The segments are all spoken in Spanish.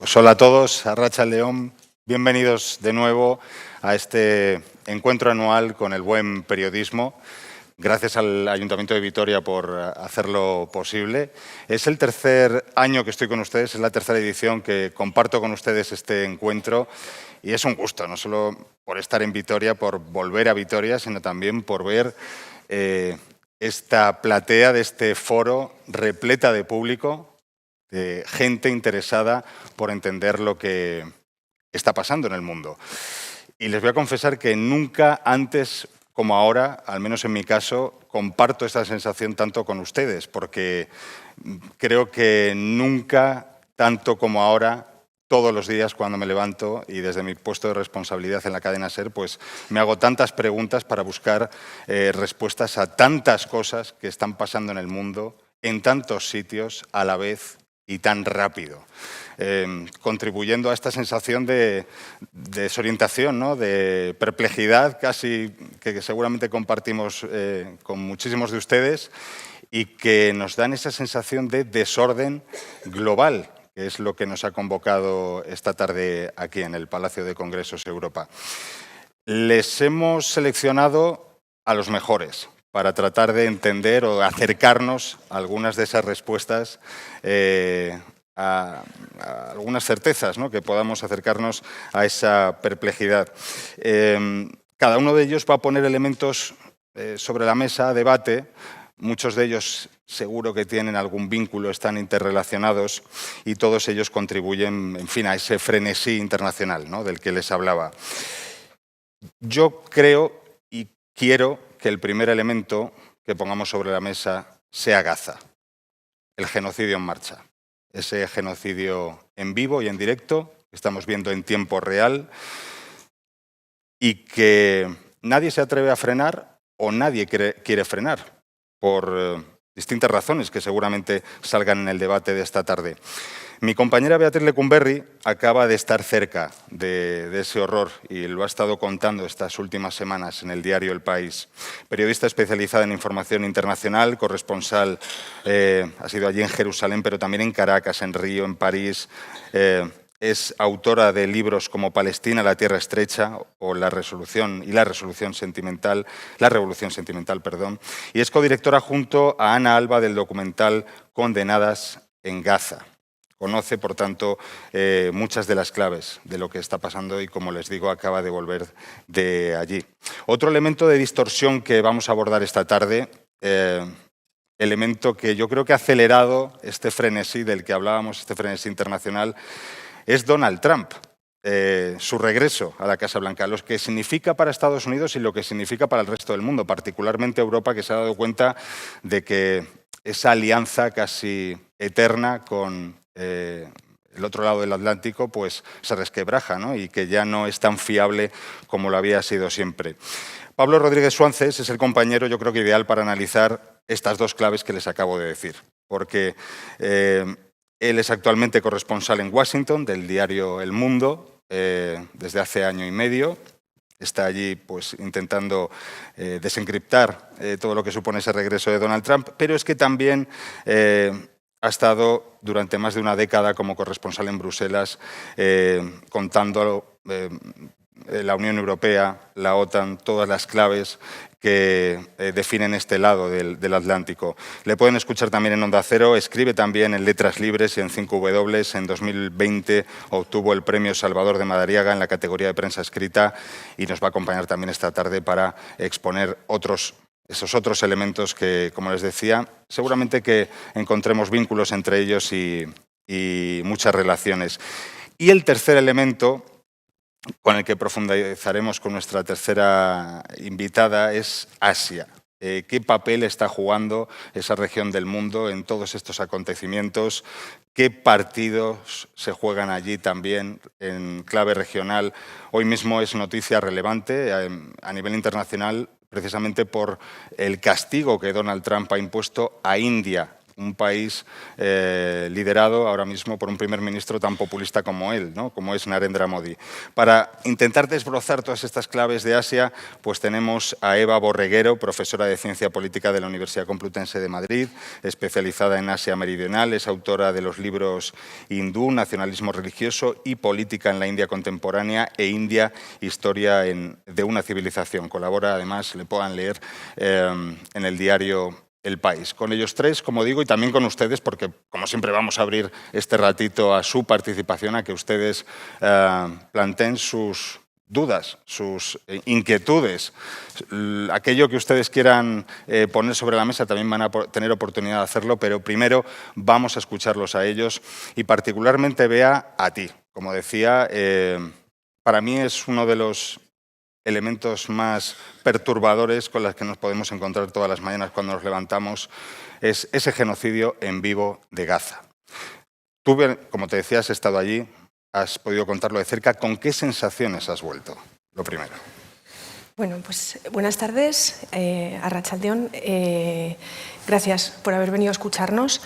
Pues hola a todos, Arratsalde León, bienvenidos de nuevo a este encuentro anual con el buen periodismo. Gracias al Ayuntamiento de Vitoria por hacerlo posible. Es el tercer año que estoy con ustedes, es la tercera edición que comparto con ustedes este encuentro y es un gusto, no solo por estar en Vitoria, por volver a Vitoria, sino también por ver esta platea de este foro repleta de público, de gente interesada por entender lo que está pasando en el mundo. Y les voy a confesar que nunca antes como ahora, al menos en mi caso, comparto esta sensación tanto con ustedes, porque creo que nunca, tanto como ahora, todos los días cuando me levanto y desde mi puesto de responsabilidad en la cadena SER, pues me hago tantas preguntas para buscar respuestas a tantas cosas que están pasando en el mundo, en tantos sitios a la vez y tan rápido, contribuyendo a esta sensación de desorientación, ¿no? De perplejidad casi que seguramente compartimos con muchísimos de ustedes y que nos dan esa sensación de desorden global, que es lo que nos ha convocado esta tarde aquí en el Palacio de Congresos Europa. Les hemos seleccionado a los mejores para tratar de entender o acercarnos a algunas de esas respuestas, a algunas certezas, ¿no? Que podamos acercarnos a esa perplejidad. Cada uno de ellos va a poner elementos sobre la mesa a debate. Muchos de ellos seguro que tienen algún vínculo, están interrelacionados y todos ellos contribuyen, en fin, a ese frenesí internacional, ¿no? Del que les hablaba. Yo creo y quiero que el primer elemento que pongamos sobre la mesa sea Gaza, el genocidio en marcha. Ese genocidio en vivo y en directo que estamos viendo en tiempo real y que nadie se atreve a frenar o nadie quiere frenar por distintas razones que seguramente salgan en el debate de esta tarde. Mi compañera Beatriz Lecumberri acaba de estar cerca de ese horror y lo ha estado contando estas últimas semanas en el diario El País. Periodista especializada en información internacional, corresponsal, ha sido allí en Jerusalén, pero también en Caracas, en Río, en París. Es autora de libros como Palestina, la tierra estrecha o la Revolución Sentimental, y es codirectora junto a Ana Alba del documental Condenadas en Gaza. Conoce, por tanto, muchas de las claves de lo que está pasando y, como les digo, acaba de volver de allí. Otro elemento de distorsión que vamos a abordar esta tarde, elemento que yo creo que ha acelerado este frenesí del que hablábamos, este frenesí internacional, es Donald Trump, su regreso a la Casa Blanca, lo que significa para Estados Unidos y lo que significa para el resto del mundo, particularmente Europa, que se ha dado cuenta de que esa alianza casi eterna con el otro lado del Atlántico pues se resquebraja, ¿no? Y que ya no es tan fiable como lo había sido siempre. Pablo Rodríguez Suances es el compañero, yo creo que ideal para analizar estas dos claves que les acabo de decir, porque él es actualmente corresponsal en Washington del diario El Mundo desde hace año y medio. Está allí pues, intentando desencriptar todo lo que supone ese regreso de Donald Trump, pero es que también ha estado durante más de una década como corresponsal en Bruselas contando la Unión Europea, la OTAN, todas las claves que definen este lado del Atlántico. Le pueden escuchar también en Onda Cero, escribe también en Letras Libres y en 5W. En 2020 obtuvo el premio Salvador de Madariaga en la categoría de prensa escrita y nos va a acompañar también esta tarde para exponer esos otros elementos que, como les decía, seguramente que encontremos vínculos entre ellos y muchas relaciones. Y el tercer elemento con el que profundizaremos con nuestra tercera invitada es Asia. ¿Qué papel está jugando esa región del mundo en todos estos acontecimientos? ¿Qué partidos se juegan allí también en clave regional? Hoy mismo es noticia relevante a nivel internacional precisamente por el castigo que Donald Trump ha impuesto a India un país liderado ahora mismo por un primer ministro tan populista como él, ¿no? Como es Narendra Modi. Para intentar desbrozar todas estas claves de Asia, pues tenemos a Eva Borreguero, profesora de Ciencia Política de la Universidad Complutense de Madrid, especializada en Asia Meridional, es autora de los libros Hindú, Nacionalismo Religioso y Política en la India Contemporánea e India, Historia de una Civilización. Colabora, además, le puedan leer en el diario El País. Con ellos tres, como digo, y también con ustedes, porque como siempre vamos a abrir este ratito a su participación, a que ustedes planteen sus dudas, sus inquietudes, aquello que ustedes quieran poner sobre la mesa, también van a tener oportunidad de hacerlo, pero primero vamos a escucharlos a ellos y particularmente, Bea, a ti. Como decía, para mí es uno de los elementos más perturbadores con los que nos podemos encontrar todas las mañanas cuando nos levantamos, es ese genocidio en vivo de Gaza. Tú, como te decía, has estado allí, has podido contarlo de cerca. ¿Con qué sensaciones has vuelto? Lo primero. Bueno, pues buenas tardes, Arratsaldeon. Gracias por haber venido a escucharnos.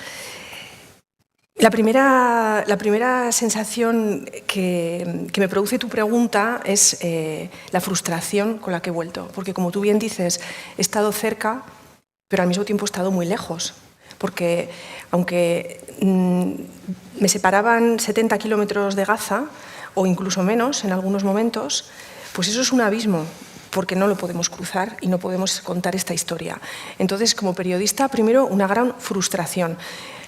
La primera sensación que me produce tu pregunta es la frustración con la que he vuelto. Porque, como tú bien dices, he estado cerca, pero al mismo tiempo he estado muy lejos. Porque, aunque me separaban 70 kilómetros de Gaza, o incluso menos en algunos momentos, pues eso es un abismo, porque no lo podemos cruzar y no podemos contar esta historia. Entonces, como periodista, primero, una gran frustración.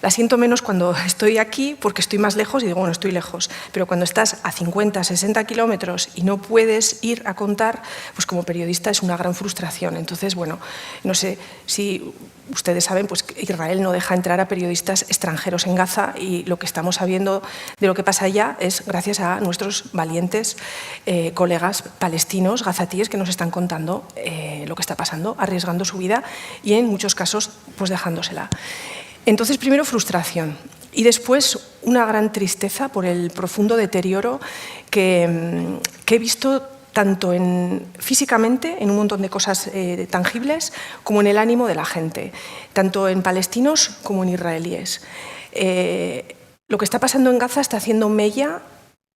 La siento menos cuando estoy aquí porque estoy más lejos y digo, bueno, estoy lejos. Pero cuando estás a 50, 60 kilómetros y no puedes ir a contar, pues como periodista es una gran frustración. Entonces, bueno, no sé si ustedes saben, pues Israel no deja entrar a periodistas extranjeros en Gaza y lo que estamos sabiendo de lo que pasa allá es gracias a nuestros valientes colegas palestinos, gazatíes, que nos están contando lo que está pasando, arriesgando su vida y en muchos casos pues dejándosela. Entonces, primero frustración y después una gran tristeza por el profundo deterioro que he visto tanto físicamente, en un montón de cosas tangibles, como en el ánimo de la gente, tanto en palestinos como en israelíes. Lo que está pasando en Gaza está haciendo mella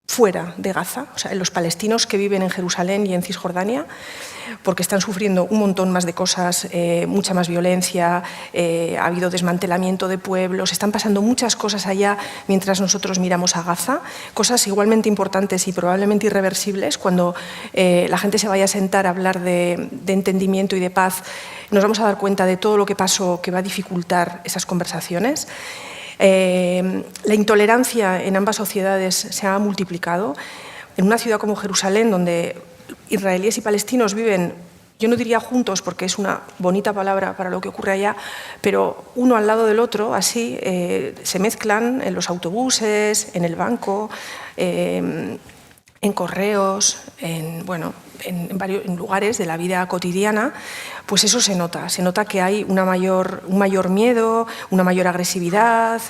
fuera de Gaza, o sea, en los palestinos que viven en Jerusalén y en Cisjordania, porque están sufriendo un montón más de cosas, mucha más violencia, ha habido desmantelamiento de pueblos, están pasando muchas cosas allá mientras nosotros miramos a Gaza, cosas igualmente importantes y probablemente irreversibles. Cuando la gente se vaya a sentar a hablar de entendimiento y de paz, nos vamos a dar cuenta de todo lo que pasó que va a dificultar esas conversaciones. La intolerancia en ambas sociedades se ha multiplicado. En una ciudad como Jerusalén, donde israelíes y palestinos viven, yo no diría juntos porque es una bonita palabra para lo que ocurre allá, pero uno al lado del otro, así, se mezclan en los autobuses, en el banco, en correos, en varios lugares de la vida cotidiana, pues eso se nota que hay un mayor miedo, una mayor agresividad,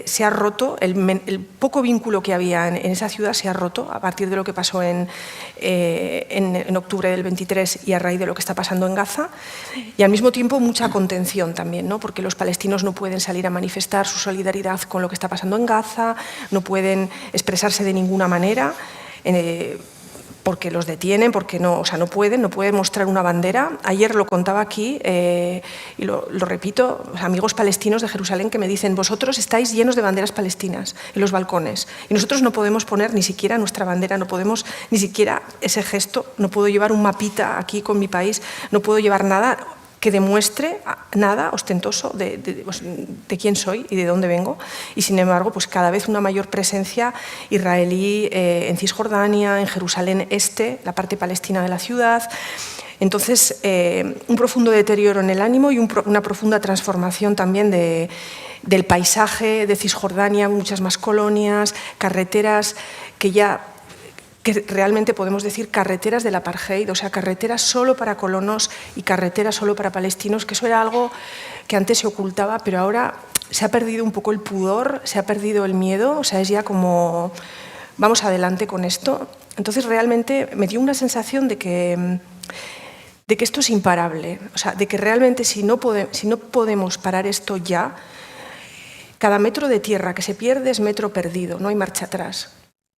se ha roto, el poco vínculo que había en esa ciudad se ha roto a partir de lo que pasó en octubre del 23 y a raíz de lo que está pasando en Gaza, y al mismo tiempo mucha contención también, ¿no? Porque los palestinos no pueden salir a manifestar su solidaridad con lo que está pasando en Gaza, no pueden expresarse de ninguna manera, porque los detienen, porque no pueden mostrar una bandera. Ayer lo contaba aquí y lo repito, amigos palestinos de Jerusalén que me dicen, vosotros estáis llenos de banderas palestinas en los balcones y nosotros no podemos poner ni siquiera nuestra bandera, no podemos ni siquiera ese gesto, no puedo llevar un mapita aquí con mi país, no puedo llevar nada que demuestre nada ostentoso de quién soy y de dónde vengo. Y sin embargo, pues cada vez una mayor presencia israelí en Cisjordania, en Jerusalén Este, la parte palestina de la ciudad. Entonces, un profundo deterioro en el ánimo y una profunda transformación también del paisaje de Cisjordania, muchas más colonias, carreteras que realmente podemos decir carreteras del apartheid, o sea, carreteras solo para colonos y carreteras solo para palestinos, que eso era algo que antes se ocultaba, pero ahora se ha perdido un poco el pudor, se ha perdido el miedo, o sea, es ya como, vamos adelante con esto. Entonces, realmente me dio una sensación de que de que esto es imparable, o sea, de que realmente si no podemos parar esto ya, cada metro de tierra que se pierde es metro perdido, no hay marcha atrás.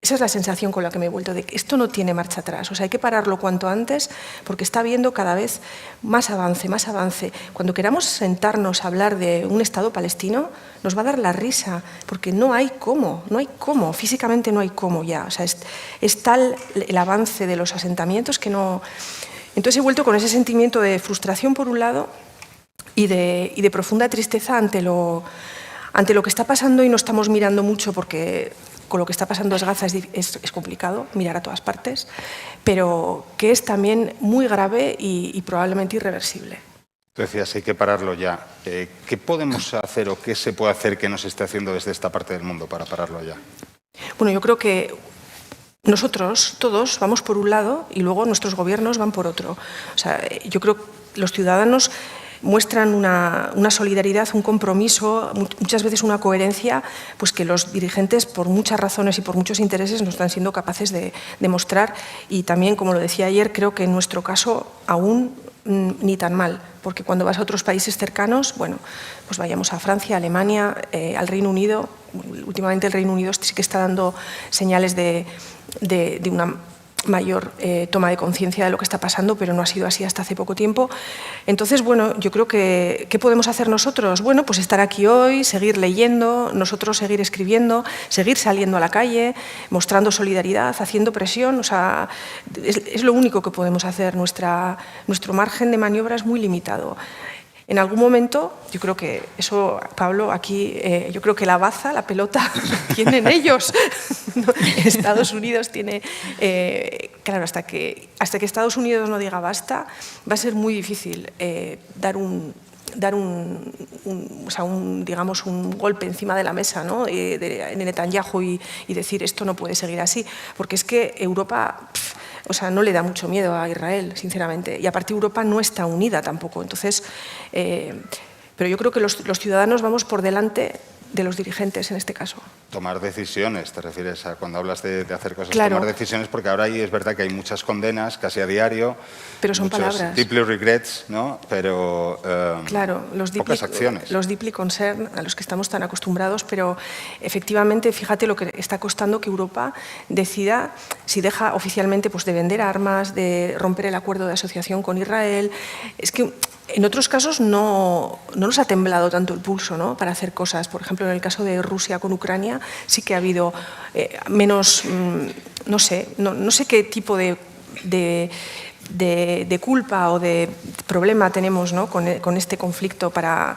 Esa es la sensación con la que me he vuelto, de que esto no tiene marcha atrás. O sea, hay que pararlo cuanto antes porque está habiendo cada vez más avance, más avance. Cuando queramos sentarnos a hablar de un Estado palestino, nos va a dar la risa, porque no hay cómo, físicamente no hay cómo ya. O sea, es tal el avance de los asentamientos que no... Entonces he vuelto con ese sentimiento de frustración por un lado y de profunda tristeza ante lo que está pasando, y no estamos mirando mucho porque con lo que está pasando en Gaza es complicado mirar a todas partes, pero que es también muy grave y probablemente irreversible. Tú decías, hay que pararlo ya. ¿Qué podemos hacer o qué se puede hacer que no se esté haciendo desde esta parte del mundo para pararlo ya? Bueno, yo creo que nosotros todos vamos por un lado y luego nuestros gobiernos van por otro. O sea, yo creo que los ciudadanos muestran una solidaridad, un compromiso, muchas veces una coherencia, pues que los dirigentes, por muchas razones y por muchos intereses, no están siendo capaces de demostrar. Y también, como lo decía ayer, creo que en nuestro caso aún ni tan mal, porque cuando vas a otros países cercanos, bueno, pues vayamos a Francia, a Alemania, al Reino Unido. Últimamente el Reino Unido sí que está dando señales de una mayor toma de conciencia de lo que está pasando, pero no ha sido así hasta hace poco tiempo. Entonces, bueno, yo creo que ¿qué podemos hacer nosotros? Bueno, pues estar aquí hoy, seguir leyendo, nosotros seguir escribiendo, seguir saliendo a la calle, mostrando solidaridad, haciendo presión. O sea, es lo único que podemos hacer. Nuestro margen de maniobra es muy limitado. En algún momento, yo creo que eso, Pablo, aquí, yo creo que la baza, la pelota, tienen ellos. Estados Unidos tiene... claro, hasta que Estados Unidos no diga basta, va a ser muy difícil dar un golpe encima de la mesa, ¿no? En Netanyahu y decir esto no puede seguir así, porque es que Europa... O sea, no le da mucho miedo a Israel, sinceramente. Y aparte Europa no está unida tampoco. Entonces, pero yo creo que los ciudadanos vamos por delante de los dirigentes en este caso. Tomar decisiones, ¿te refieres a cuando hablas de hacer cosas? Claro. Tomar decisiones, porque ahora ahí es verdad que hay muchas condenas, casi a diario. Pero son palabras. Deeply regrets, ¿no? Pero claro, pocas acciones. Los deeply concern, a los que estamos tan acostumbrados, pero efectivamente, fíjate lo que está costando que Europa decida si deja oficialmente pues, de vender armas, de romper el acuerdo de asociación con Israel. Es que en otros casos no nos ha temblado tanto el pulso, ¿no? Para hacer cosas. Por ejemplo, en el caso de Rusia con Ucrania sí que ha habido menos, no sé qué tipo de culpa o de problema tenemos, ¿no? con este conflicto para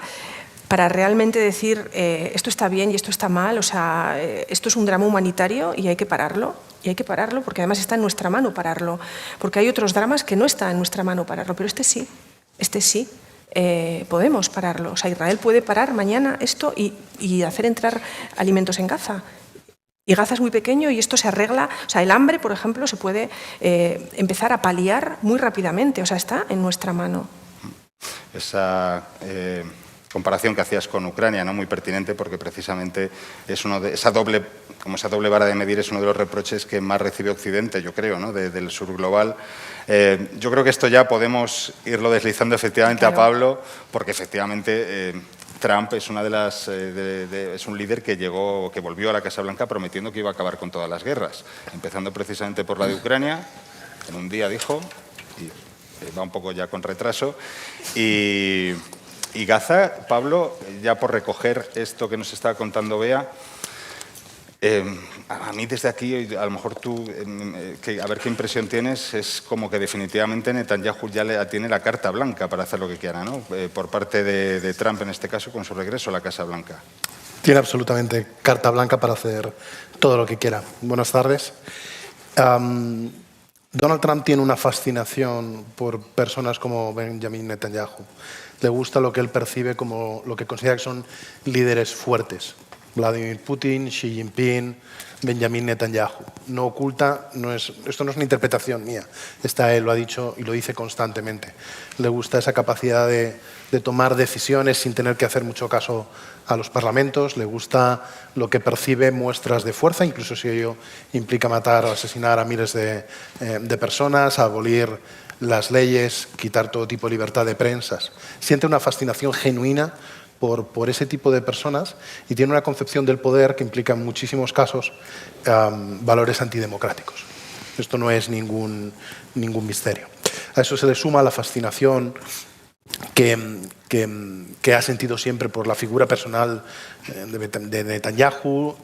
realmente decir esto está bien y esto está mal. O sea, esto es un drama humanitario y hay que pararlo. Y hay que pararlo porque además está en nuestra mano pararlo. Porque hay otros dramas que no está en nuestra mano pararlo, pero este sí. Podemos pararlo. O sea, Israel puede parar mañana esto y hacer entrar alimentos en Gaza. Y Gaza es muy pequeño y esto se arregla. O sea, el hambre, por ejemplo, se puede empezar a paliar muy rápidamente. O sea, está en nuestra mano. Esa comparación que hacías con Ucrania, ¿no? Muy pertinente, porque precisamente es esa doble vara de medir es uno de los reproches que más recibe Occidente, yo creo, ¿no? Del sur global. Yo creo que esto ya podemos irlo deslizando efectivamente claro. A Pablo, porque efectivamente Trump es una es un líder que volvió a la Casa Blanca prometiendo que iba a acabar con todas las guerras, empezando precisamente por la de Ucrania, en un día dijo, y va un poco ya con retraso, y Gaza, Pablo, ya por recoger esto que nos está contando Bea, a mí desde aquí, a lo mejor tú, a ver qué impresión tienes, es como que definitivamente Netanyahu ya tiene la carta blanca para hacer lo que quiera, ¿no? Por parte de Trump, en este caso, con su regreso a la Casa Blanca. Tiene absolutamente carta blanca para hacer todo lo que quiera. Buenas tardes. Donald Trump tiene una fascinación por personas como Benjamin Netanyahu. Le gusta lo que él percibe como lo que considera que son líderes fuertes. Vladimir Putin, Xi Jinping, Benjamin Netanyahu. No oculta, esto no es una interpretación mía, él lo ha dicho y lo dice constantemente. Le gusta esa capacidad de tomar decisiones sin tener que hacer mucho caso a los parlamentos, le gusta lo que percibe muestras de fuerza, incluso si ello implica matar o asesinar a miles de personas, abolir las leyes, quitar todo tipo de libertad de prensa. Siente una fascinación genuina por ese tipo de personas y tiene una concepción del poder que implica en muchísimos casos valores antidemocráticos. Esto no es ningún misterio. A eso se le suma la fascinación que ha sentido siempre por la figura personal de Netanyahu.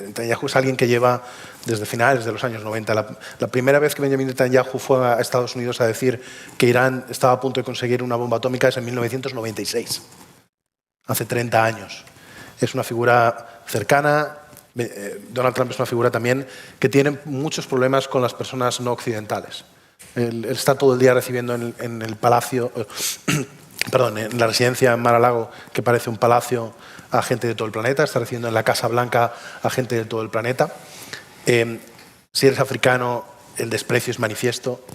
Netanyahu es alguien que lleva desde finales de los años 90. La primera vez que Benjamin Netanyahu fue a Estados Unidos a decir que Irán estaba a punto de conseguir una bomba atómica es en 1996. Hace 30 años. Es una figura cercana. Donald Trump es una figura también que tiene muchos problemas con las personas no occidentales. Él está todo el día recibiendo en el palacio, en la residencia en Mar-a-Lago, que parece un palacio, a gente de todo el planeta. Está recibiendo en la Casa Blanca a gente de todo el planeta. Si eres africano, el desprecio es manifiesto.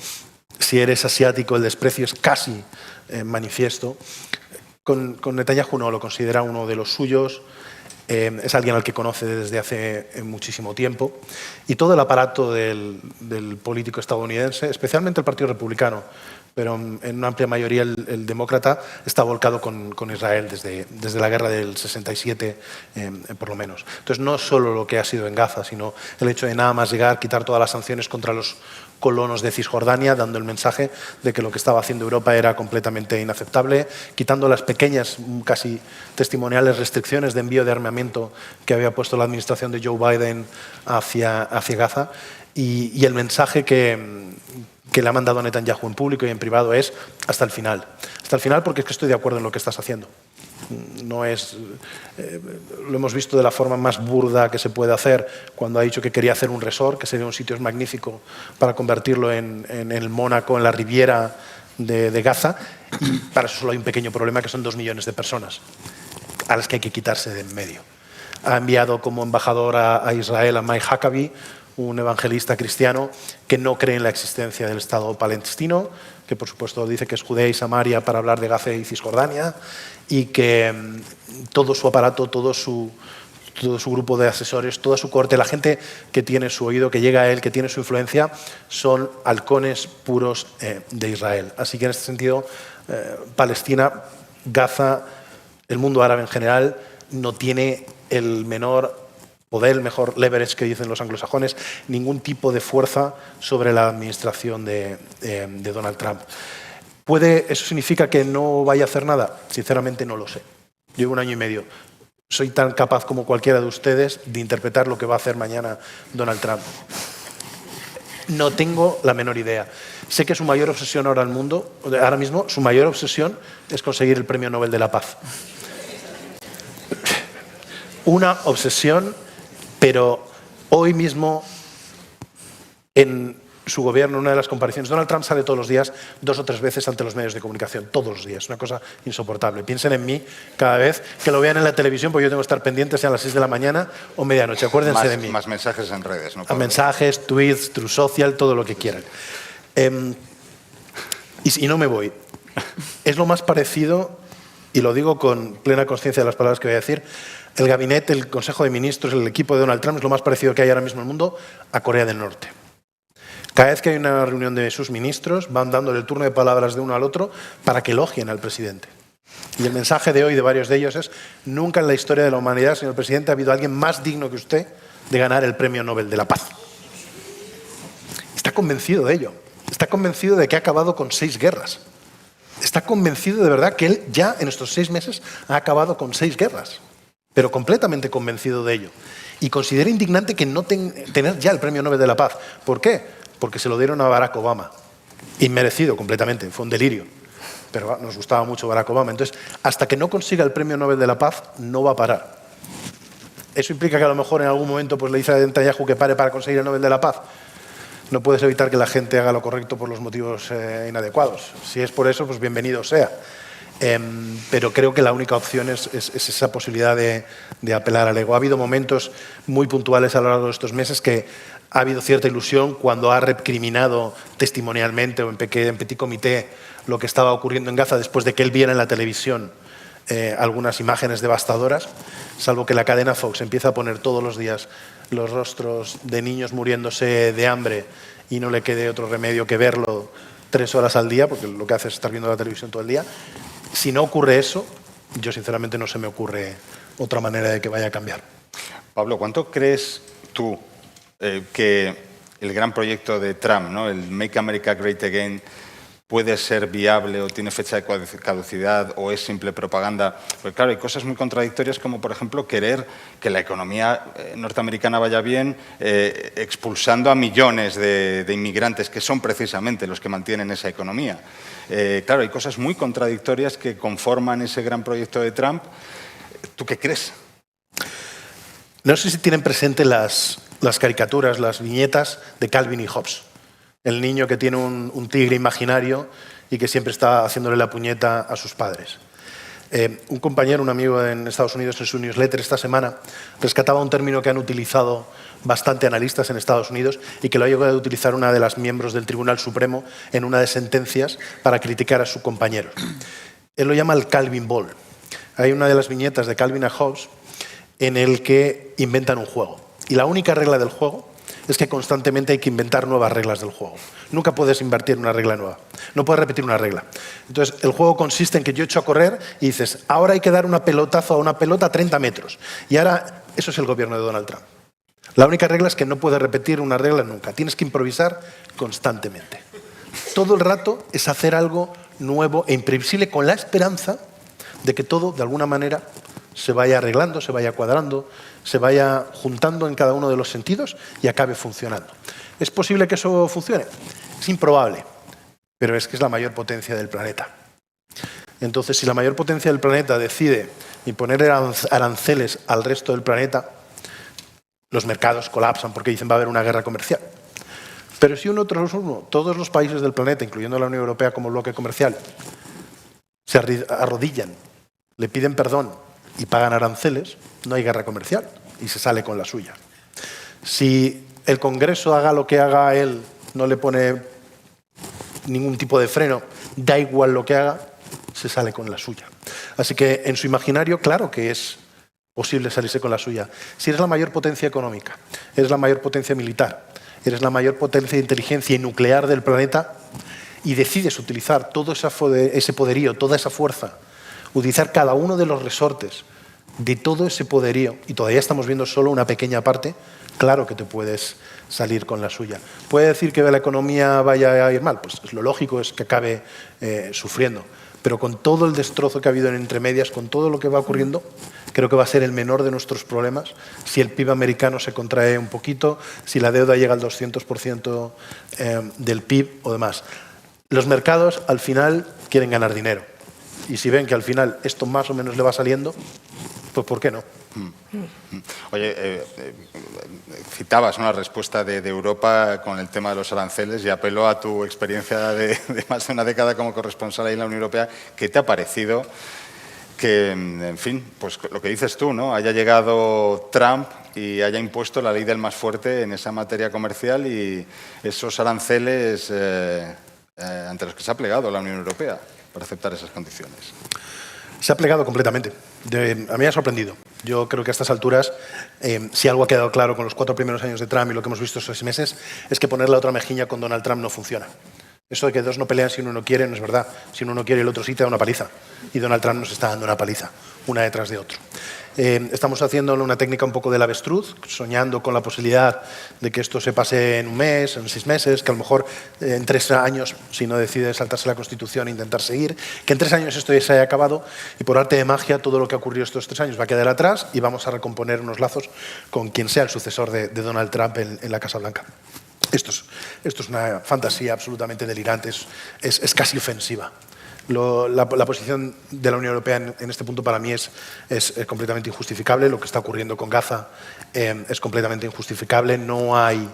Si eres asiático, el desprecio es casi manifiesto. Con Netanyahu no, lo considera uno de los suyos, es alguien al que conoce desde hace muchísimo tiempo. Y todo el aparato del político estadounidense, especialmente el Partido Republicano, pero en una amplia mayoría el demócrata, está volcado con Israel desde la guerra del 67, por lo menos. Entonces, no solo lo que ha sido en Gaza, sino el hecho de nada más llegar, quitar todas las sanciones contra los colonos de Cisjordania, dando el mensaje de que lo que estaba haciendo Europa era completamente inaceptable, quitando las pequeñas, casi testimoniales restricciones de envío de armamento que había puesto la administración de Joe Biden hacia Gaza. Y el mensaje que le ha mandado a Netanyahu en público y en privado es hasta el final. Hasta el final, porque es que estoy de acuerdo en lo que estás haciendo. No es, lo hemos visto de la forma más burda que se puede hacer cuando ha dicho que quería hacer un resort, que sería un sitio magnífico para convertirlo en el Mónaco, en la Riviera de Gaza. Y para eso solo hay un pequeño problema, que son 2 millones de personas a las que hay que quitarse de en medio. Ha enviado como embajador a Israel a Mike Huckabee, un evangelista cristiano que no cree en la existencia del Estado palestino, que por supuesto dice que es Judea y Samaria para hablar de Gaza y Cisjordania, y que todo su aparato, todo su grupo de asesores, toda su corte, la gente que tiene su oído, que llega a él, que tiene su influencia, son halcones puros de Israel. Así que en este sentido, Palestina, Gaza, el mundo árabe en general, no tiene el menor poder, el mejor leverage que dicen los anglosajones, ningún tipo de fuerza sobre la administración de Donald Trump. ¿Eso significa que no vaya a hacer nada? Sinceramente no lo sé. Llevo 1 año y medio. Soy tan capaz como cualquiera de ustedes de interpretar lo que va a hacer mañana Donald Trump. No tengo la menor idea. Sé que su mayor obsesión ahora mismo, su mayor obsesión es conseguir el Premio Nobel de la Paz. Una obsesión, pero hoy mismo en su gobierno, en una de las comparaciones, Donald Trump sale todos los días 2 o 3 veces ante los medios de comunicación, todos los días, una cosa insoportable. Piensen en mí cada vez que lo vean en la televisión, porque yo tengo que estar pendiente, sean las 6 de la mañana o medianoche. Acuérdense de mí. Más mensajes en redes, ¿no? Mensajes, tweets, True Social, todo lo que quieran. Y no me voy. Es lo más parecido, y lo digo con plena conciencia de las palabras que voy a decir, el gabinete, el Consejo de Ministros, el equipo de Donald Trump es lo más parecido que hay ahora mismo en el mundo a Corea del Norte. Cada vez que hay una reunión de sus ministros, van dándole el turno de palabras de uno al otro para que elogien al presidente. Y el mensaje de hoy de varios de ellos es: nunca en la historia de la humanidad, señor presidente, ha habido alguien más digno que usted de ganar el Premio Nobel de la Paz. Está convencido de ello. Está convencido de que ha acabado con 6 guerras. Está convencido de verdad que él ya en estos 6 meses ha acabado con 6 guerras. Pero completamente convencido de ello. Y considera indignante que no tener ya el Premio Nobel de la Paz. ¿Por qué? Porque se lo dieron a Barack Obama. Inmerecido completamente, fue un delirio. Pero nos gustaba mucho Barack Obama. Entonces, hasta que no consiga el Premio Nobel de la Paz, no va a parar. ¿Eso implica que a lo mejor en algún momento le dice a Netanyahu que pare para conseguir el Nobel de la Paz? No puedes evitar que la gente haga lo correcto por los motivos inadecuados. Si es por eso, pues bienvenido sea. Pero creo que la única opción es esa posibilidad de apelar al ego. Ha habido momentos muy puntuales a lo largo de estos meses que ha habido cierta ilusión cuando ha recriminado testimonialmente o en petit comité lo que estaba ocurriendo en Gaza después de que él viera en la televisión algunas imágenes devastadoras, salvo que la cadena Fox empieza a poner todos los días los rostros de niños muriéndose de hambre y no le quede otro remedio que verlo 3 horas al día, porque lo que hace es estar viendo la televisión todo el día. Si no ocurre eso, yo sinceramente no se me ocurre otra manera de que vaya a cambiar. Pablo, ¿cuánto crees tú que el gran proyecto de Trump, ¿no?, el Make America Great Again, puede ser viable o tiene fecha de caducidad o es simple propaganda? Pues claro, hay cosas muy contradictorias como, por ejemplo, querer que la economía norteamericana vaya bien expulsando a millones de inmigrantes que son precisamente los que mantienen esa economía. Claro, hay cosas muy contradictorias que conforman ese gran proyecto de Trump. ¿Tú qué crees? No sé si tienen presente las caricaturas, las viñetas de Calvin y Hobbes. El niño que tiene un tigre imaginario y que siempre está haciéndole la puñeta a sus padres. Un compañero, un amigo en Estados Unidos, en su newsletter esta semana, rescataba un término que han utilizado bastante analistas en Estados Unidos y que lo ha llegado a utilizar una de las miembros del Tribunal Supremo en una de sentencias para criticar a su compañero. Él lo llama el Calvin Ball. Hay una de las viñetas de Calvin a Hobbes en el que inventan un juego. Y la única regla del juego es que constantemente hay que inventar nuevas reglas del juego. Nunca puedes invertir una regla nueva. No puedes repetir una regla. Entonces, el juego consiste en que yo echo a correr y dices, ahora hay que dar una pelotazo a una pelota a 30 metros. Y ahora, eso es el gobierno de Donald Trump. La única regla es que no puedes repetir una regla nunca. Tienes que improvisar constantemente. Todo el rato es hacer algo nuevo e imprevisible con la esperanza de que todo, de alguna manera, se vaya arreglando, se vaya cuadrando, se vaya juntando en cada uno de los sentidos y acabe funcionando. ¿Es posible que eso funcione? Es improbable, pero es que es la mayor potencia del planeta. Entonces, si la mayor potencia del planeta decide imponer aranceles al resto del planeta, los mercados colapsan porque dicen va a haber una guerra comercial. Pero si uno tras uno, todos los países del planeta, incluyendo la Unión Europea como bloque comercial, se arrodillan, le piden perdón y pagan aranceles, no hay guerra comercial y se sale con la suya. Si el Congreso haga lo que haga él, no le pone ningún tipo de freno, da igual lo que haga, se sale con la suya. Así que en su imaginario, claro que es posible salirse con la suya. Si eres la mayor potencia económica, eres la mayor potencia militar, eres la mayor potencia de inteligencia y nuclear del planeta y decides utilizar todo ese poderío, toda esa fuerza, utilizar cada uno de los resortes de todo ese poderío, y todavía estamos viendo solo una pequeña parte, claro que te puedes salir con la suya. ¿Puede decir que la economía vaya a ir mal? Pues lo lógico es que acabe sufriendo. Pero con todo el destrozo que ha habido en entre medias, con todo lo que va ocurriendo, creo que va a ser el menor de nuestros problemas si el PIB americano se contrae un poquito, si la deuda llega al 200% del PIB o demás. Los mercados, al final, quieren ganar dinero. Y si ven que al final esto más o menos le va saliendo, pues ¿por qué no? Oye, citabas, ¿no?, la respuesta de Europa con el tema de los aranceles y apelo a tu experiencia de más de una década como corresponsal ahí en la Unión Europea. ¿Qué te ha parecido que, en fin, pues lo que dices tú, ¿no?, haya llegado Trump y haya impuesto la ley del más fuerte en esa materia comercial y esos aranceles ante los que se ha plegado la Unión Europea para aceptar esas condiciones? Se ha plegado completamente. A mí me ha sorprendido. Yo creo que a estas alturas, si algo ha quedado claro con los 4 primeros años de Trump y lo que hemos visto estos 6 meses, es que poner la otra mejilla con Donald Trump no funciona. Eso de que dos no pelean si uno no quiere no es verdad. Si uno no quiere, el otro sí te da una paliza. Y Donald Trump nos está dando una paliza, una detrás de otro. Estamos haciendo una técnica un poco del avestruz, soñando con la posibilidad de que esto se pase en un mes, en 6 meses, que a lo mejor en 3 años, si no decide saltarse la Constitución e intentar seguir, que en 3 años esto ya se haya acabado y por arte de magia todo lo que ha ocurrido estos 3 años va a quedar atrás y vamos a recomponer unos lazos con quien sea el sucesor de Donald Trump en la Casa Blanca. Esto es una fantasía absolutamente delirante, es casi ofensiva. La posición de la Unión Europea en este punto para mí es completamente injustificable. Lo que está ocurriendo con Gaza es completamente injustificable. No hay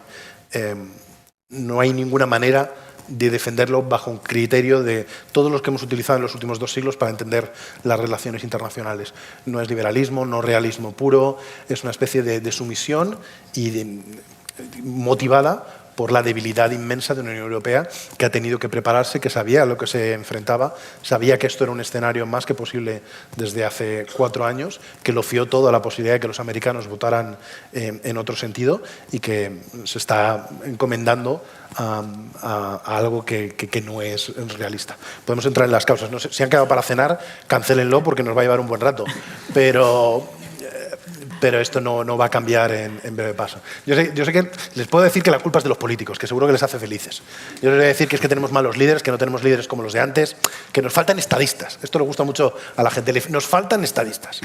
ninguna manera de defenderlo bajo un criterio de todos los que hemos utilizado en los últimos 2 siglos para entender las relaciones internacionales. No es liberalismo, no realismo puro, es una especie de sumisión y motivada por la debilidad inmensa de una Unión Europea que ha tenido que prepararse, que sabía a lo que se enfrentaba, sabía que esto era un escenario más que posible desde hace 4 años, que lo fió todo a la posibilidad de que los americanos votaran en otro sentido y que se está encomendando a algo que no es realista. Podemos entrar en las causas. No sé, si han quedado para cenar, cancélenlo porque nos va a llevar un buen rato. Pero esto no va a cambiar en breve paso. Yo sé que les puedo decir que la culpa es de los políticos, que seguro que les hace felices. Yo les voy a decir que es que tenemos malos líderes, que no tenemos líderes como los de antes, que nos faltan estadistas. Esto le gusta mucho a la gente. Nos faltan estadistas.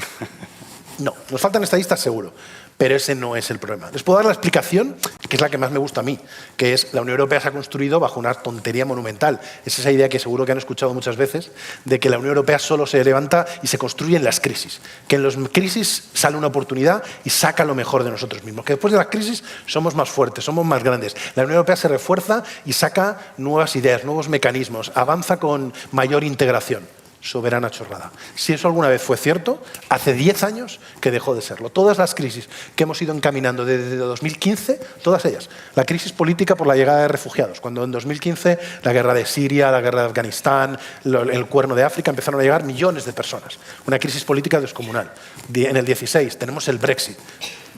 No, nos faltan estadistas seguro, pero ese no es el problema. Les puedo dar la explicación, que es la que más me gusta a mí, que es la Unión Europea se ha construido bajo una tontería monumental. Es esa idea que seguro que han escuchado muchas veces, de que la Unión Europea solo se levanta y se construye en las crisis. Que en las crisis sale una oportunidad y saca lo mejor de nosotros mismos. Que después de las crisis somos más fuertes, somos más grandes. La Unión Europea se refuerza y saca nuevas ideas, nuevos mecanismos, avanza con mayor integración. Soberana chorrada. Si eso alguna vez fue cierto, hace 10 años que dejó de serlo. Todas las crisis que hemos ido encaminando desde 2015, todas ellas. La crisis política por la llegada de refugiados, cuando en 2015 la guerra de Siria, la guerra de Afganistán, el Cuerno de África, empezaron a llegar millones de personas. Una crisis política descomunal. En el 16 tenemos el Brexit.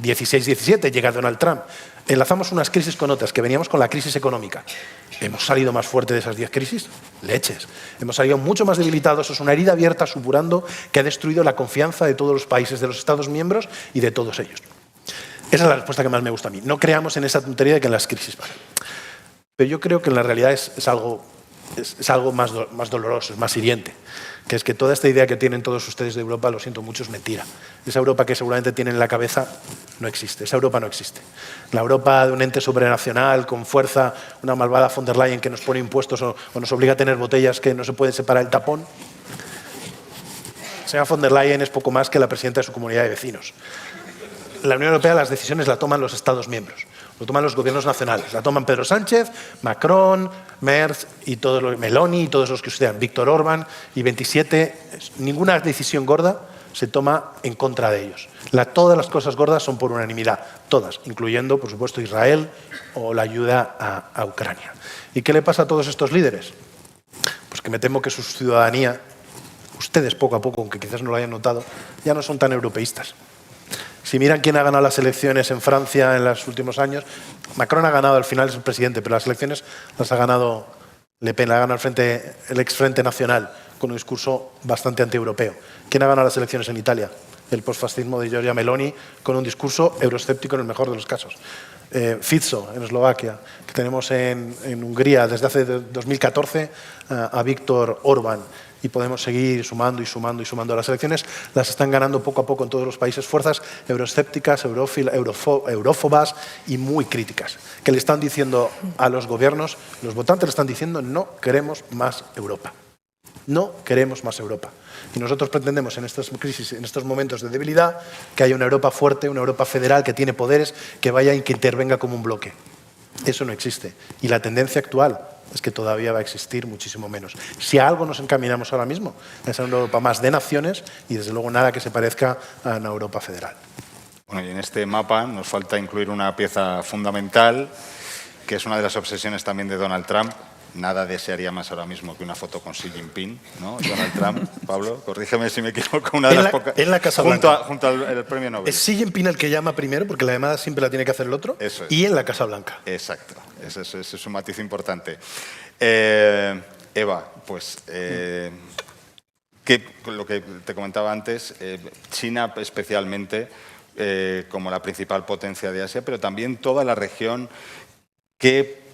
16-17 llega Donald Trump. Enlazamos unas crisis con otras, que veníamos con la crisis económica. ¿Hemos salido más fuerte de esas 10 crisis? Leches. Hemos salido mucho más debilitados. Eso es una herida abierta, supurando, que ha destruido la confianza de todos los países, de los Estados miembros y de todos ellos. Esa es la respuesta que más me gusta a mí. No creamos en esa tontería de que en las crisis pasan. Pero yo creo que en la realidad es algo más doloroso, es más hiriente. Que es que toda esta idea que tienen todos ustedes de Europa, lo siento mucho, es mentira. Esa Europa que seguramente tienen en la cabeza no existe. Esa Europa no existe. La Europa de un ente supranacional, con fuerza, una malvada von der Leyen que nos pone impuestos o nos obliga a tener botellas que no se pueden separar el tapón. Señora von der Leyen es poco más que la presidenta de su comunidad de vecinos. La Unión Europea las decisiones las toman los Estados miembros. Lo toman los gobiernos nacionales. La toman Pedro Sánchez, Macron, Merz, y todos los, Meloni y todos los que ustedes, Víctor Orbán y 27. Ninguna decisión gorda se toma en contra de ellos. Todas las cosas gordas son por unanimidad. Todas, incluyendo, por supuesto, Israel o la ayuda a Ucrania. ¿Y qué le pasa a todos estos líderes? Pues que me temo que su ciudadanía, ustedes poco a poco, aunque quizás no lo hayan notado, ya no son tan europeístas. Si miran quién ha ganado las elecciones en Francia en los últimos años, Macron ha ganado, al final es el presidente, pero las elecciones las ha ganado Le Pen, ha ganado el ex Frente Nacional, con un discurso bastante antieuropeo. ¿Quién ha ganado las elecciones en Italia? El posfascismo de Giorgia Meloni, con un discurso euroescéptico en el mejor de los casos. Fico en Eslovaquia, que tenemos en Hungría desde hace 2014 a Víctor Orbán. Y podemos seguir sumando y sumando y sumando. Las elecciones las están ganando poco a poco en todos los países fuerzas euroescépticas, eurófobas y muy críticas, que le están diciendo a los gobiernos, los votantes le están diciendo: no queremos más Europa. No queremos más Europa. Y nosotros pretendemos en estas crisis, en estos momentos de debilidad, que haya una Europa fuerte, una Europa federal que tiene poderes, que vaya y que intervenga como un bloque. Eso no existe. Y la tendencia actual es que todavía va a existir muchísimo menos. Si a algo nos encaminamos ahora mismo, es a una Europa más de naciones y desde luego nada que se parezca a una Europa federal. Bueno, y en este mapa nos falta incluir una pieza fundamental, que es una de las obsesiones también de Donald Trump. Nada desearía más ahora mismo que una foto con Xi Jinping, ¿no? Donald Trump, Pablo, corrígeme si me equivoco, una de las pocas. En la Casa Blanca. Junto al premio Nobel. Es Xi Jinping el que llama primero, porque la llamada siempre la tiene que hacer el otro. Eso es. Y en la Casa Blanca. Exacto, ese es un matiz importante. Eva, pues lo que te comentaba antes, China especialmente como la principal potencia de Asia, pero también toda la región, ¿qué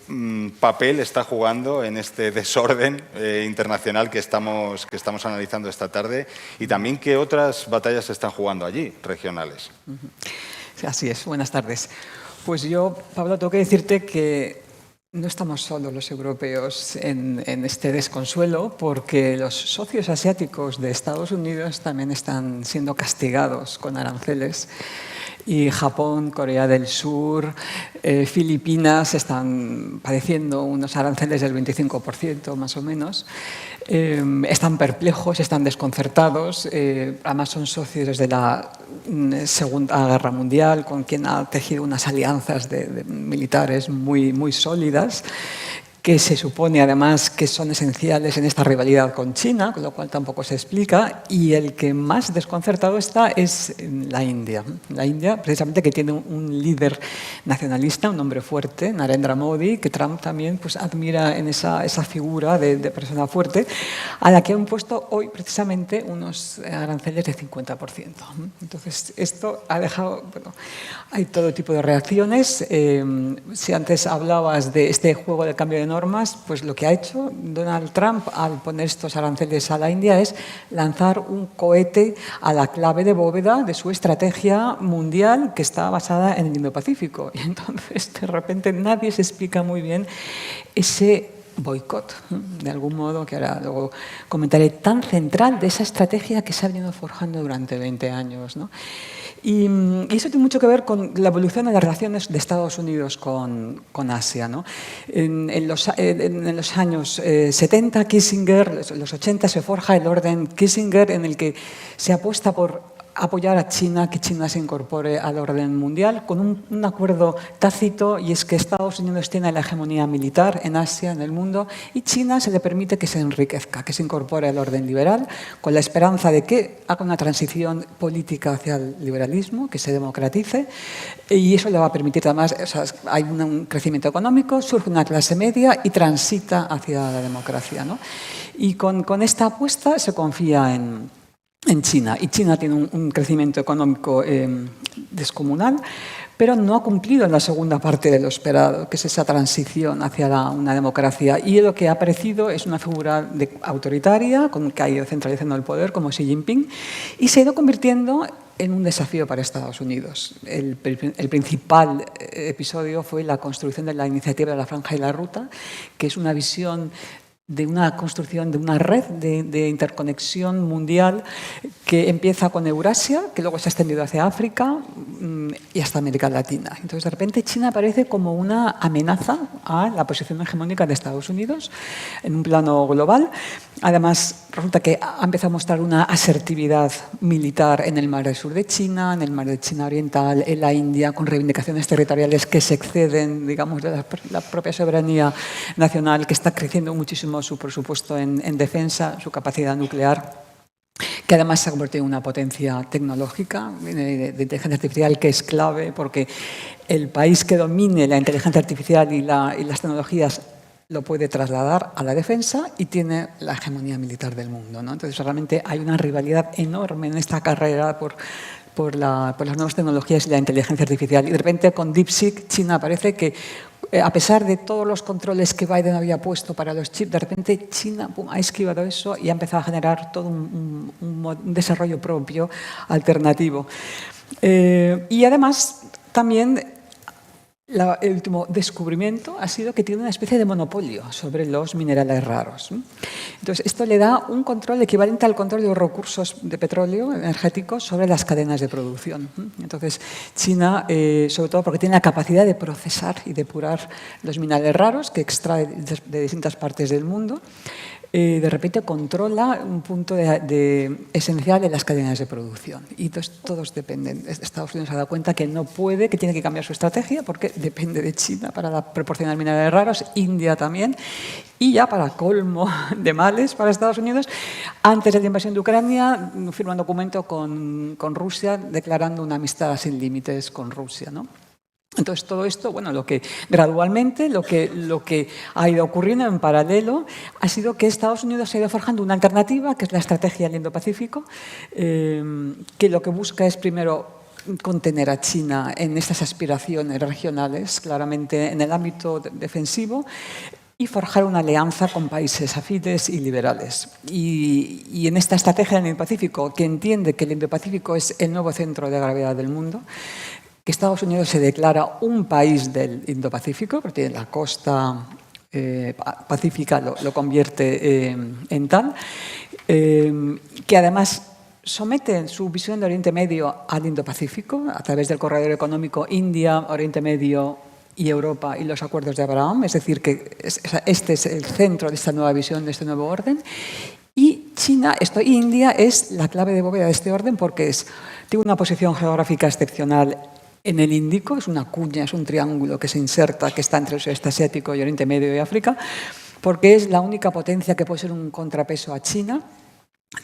papel está jugando en este desorden internacional que estamos analizando esta tarde? Y también, ¿qué otras batallas se están jugando allí, regionales? Así es, buenas tardes. Pues yo, Pablo, tengo que decirte que no estamos solos los europeos en este desconsuelo, porque los socios asiáticos de Estados Unidos también están siendo castigados con aranceles. y Japón, Corea del Sur, Filipinas están padeciendo unos aranceles del 25% más o menos. Están perplejos, están desconcertados, además son socios desde la Segunda Guerra Mundial, con quien ha tejido unas alianzas militares muy sólidas, que se supone además que son esenciales en esta rivalidad con China, con lo cual tampoco se explica, y el que más desconcertado está es la India. La India, precisamente, que tiene un líder nacionalista, un hombre fuerte, Narendra Modi, que Trump también pues, admira en esa figura de persona fuerte, a la que han puesto hoy precisamente unos aranceles de 50%. Entonces, esto ha dejado... Bueno, hay todo tipo de reacciones. Si antes hablabas de este juego de cambio de normas, pues lo que ha hecho Donald Trump al poner estos aranceles a la India es lanzar un cohete a la clave de bóveda de su estrategia mundial que está basada en el Indo-Pacífico. Y entonces, de repente, nadie se explica muy bien ese boicot, de algún modo, que ahora luego comentaré, tan central de esa estrategia que se ha venido forjando durante 20 años, ¿no? Y eso tiene mucho que ver con la evolución de las relaciones de Estados Unidos con Asia, ¿no? En los años 70, Kissinger, en los 80 se forja el orden Kissinger, en el que se apuesta por apoyar a China, que China se incorpore al orden mundial, con un acuerdo tácito, y es que Estados Unidos tiene la hegemonía militar en Asia, en el mundo, y China se le permite que se enriquezca, que se incorpore al orden liberal, con la esperanza de que haga una transición política hacia el liberalismo, que se democratice, y eso le va a permitir, además, o sea, hay un crecimiento económico, surge una clase media y transita hacia la democracia, ¿no? Y con esta apuesta se confía en China. Y China tiene un crecimiento económico descomunal, pero no ha cumplido en la segunda parte de lo esperado, que es esa transición hacia una democracia. Y lo que ha aparecido es una figura autoritaria, que ha ido centralizando el poder, como Xi Jinping, y se ha ido convirtiendo en un desafío para Estados Unidos. El principal episodio fue la construcción de la iniciativa de la Franja y la Ruta, que es una visión de una construcción de una red de interconexión mundial que empieza con Eurasia, que luego se ha extendido hacia África y hasta América Latina. Entonces, de repente, China aparece como una amenaza a la posición hegemónica de Estados Unidos en un plano global. Además, resulta que ha empezado a mostrar una asertividad militar en el mar del sur de China, en el mar de China Oriental, en la India, con reivindicaciones territoriales que se exceden, digamos, de la propia soberanía nacional, que está creciendo muchísimo su presupuesto en defensa, su capacidad nuclear, que además se ha convertido en una potencia tecnológica de inteligencia artificial, que es clave, porque el país que domine la inteligencia artificial y las tecnologías lo puede trasladar a la defensa y tiene la hegemonía militar del mundo, ¿no? Entonces, realmente hay una rivalidad enorme en esta carrera por las nuevas tecnologías y la inteligencia artificial. Y de repente, con DeepSeek, China parece que, a pesar de todos los controles que Biden había puesto para los chips, de repente China ha esquivado eso y ha empezado a generar todo un desarrollo propio, alternativo. Y además, también, el último descubrimiento ha sido que tiene una especie de monopolio sobre los minerales raros. Entonces, esto le da un control equivalente al control de los recursos de petróleo energéticos sobre las cadenas de producción. Entonces, China, sobre todo porque tiene la capacidad de procesar y depurar los minerales raros que extrae de distintas partes del mundo, de repente controla un punto esencial en las cadenas de producción. Y entonces todos dependen. Estados Unidos se ha dado cuenta que no puede, que tiene que cambiar su estrategia porque depende de China para proporcionar minerales raros, India también. Y ya para colmo de males para Estados Unidos, antes de la invasión de Ucrania, firma un documento con Rusia declarando una amistad sin límites con Rusia, ¿no? Entonces, todo esto, bueno, gradualmente, lo que ha ido ocurriendo en paralelo ha sido que Estados Unidos se ha ido forjando una alternativa, que es la estrategia del Indo-Pacífico, que lo que busca es, primero, contener a China en estas aspiraciones regionales, claramente en el ámbito defensivo, y forjar una alianza con países afines y liberales. Y en esta estrategia del Indo-Pacífico, que entiende que el Indo-Pacífico es el nuevo centro de gravedad del mundo, que Estados Unidos se declara un país del Indo-Pacífico, porque tiene la costa pacífica, lo convierte en tal, que además somete su visión de Oriente Medio al Indo-Pacífico a través del corredor económico India, Oriente Medio y Europa y los acuerdos de Abraham, es decir, que este es el centro de esta nueva visión, de este nuevo orden. Y India es la clave de bóveda de este orden porque tiene una posición geográfica excepcional en el Índico, es una cuña, es un triángulo que se inserta, que está entre el sudeste asiático y Oriente Medio y África, porque es la única potencia que puede ser un contrapeso a China.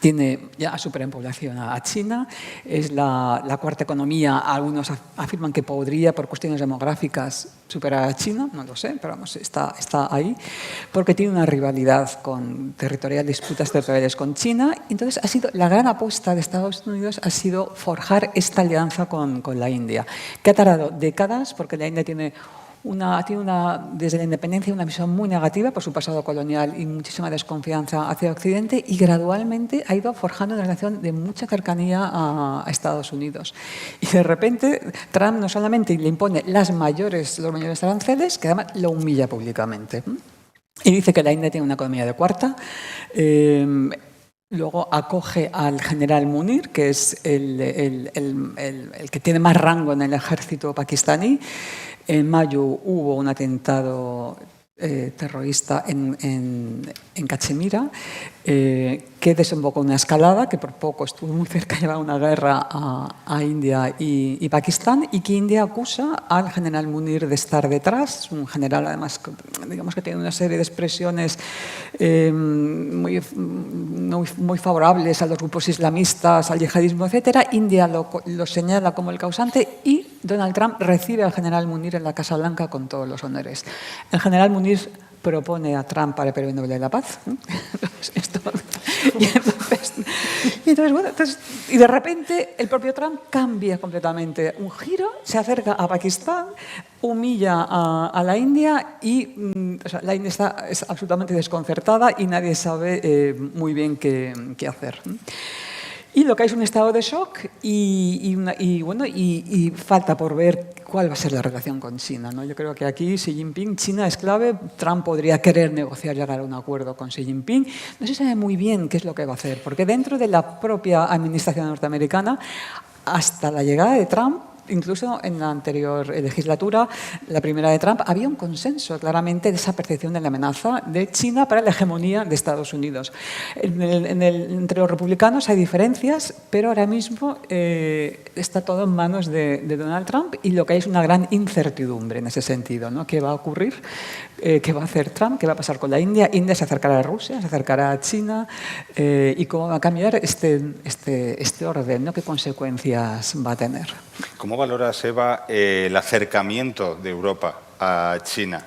Tiene ya supera en población a China, es la cuarta economía. Algunos afirman que podría, por cuestiones demográficas, superar a China, no lo sé, pero vamos, está ahí, porque tiene una rivalidad territorial, disputas territoriales con China. Entonces, la gran apuesta de Estados Unidos ha sido forjar esta alianza con la India, que ha tardado décadas, porque la India tiene desde la independencia una visión muy negativa por su pasado colonial y muchísima desconfianza hacia Occidente, y gradualmente ha ido forjando una relación de mucha cercanía a Estados Unidos. Y de repente Trump no solamente le impone los mayores aranceles, que además lo humilla públicamente. Y dice que la India tiene una economía de cuarta. Luego acoge al general Munir, que es el que tiene más rango en el ejército pakistaní. En mayo hubo un atentado terrorista en Cachemira, que desembocó en una escalada, que por poco estuvo muy cerca de llevar una guerra a India y Pakistán, y que India acusa al general Munir de estar detrás. Un general, además, digamos que tiene una serie de expresiones muy favorables a los grupos islamistas, al yihadismo, etc. India lo señala como el causante, y Donald Trump recibe al general Munir en la Casa Blanca con todos los honores. El general Munir propone a Trump para el Premio Nobel de la Paz. Y de repente el propio Trump cambia completamente un giro, se acerca a Pakistán, humilla a la India y la India es absolutamente desconcertada y nadie sabe muy bien qué hacer. Y lo que hay es un estado de shock y falta por ver cuál va a ser la relación con China, ¿no? Yo creo que aquí Xi Jinping, China es clave. Trump podría querer negociar, llegar a un acuerdo con Xi Jinping. No se sabe muy bien qué es lo que va a hacer, porque dentro de la propia administración norteamericana, hasta la llegada de Trump, incluso en la anterior legislatura, la primera de Trump, había un consenso claramente de esa percepción de la amenaza de China para la hegemonía de Estados Unidos. Entre los republicanos hay diferencias, pero ahora mismo está todo en manos de Donald Trump, y lo que hay es una gran incertidumbre en ese sentido, ¿no? ¿Qué va a ocurrir? ¿Qué va a hacer Trump? ¿Qué va a pasar con la India? India se acercará a Rusia, se acercará a China, y cómo va a cambiar este orden, ¿no? ¿Qué consecuencias va a tener? ¿Cómo valoras, Eva, el acercamiento de Europa a China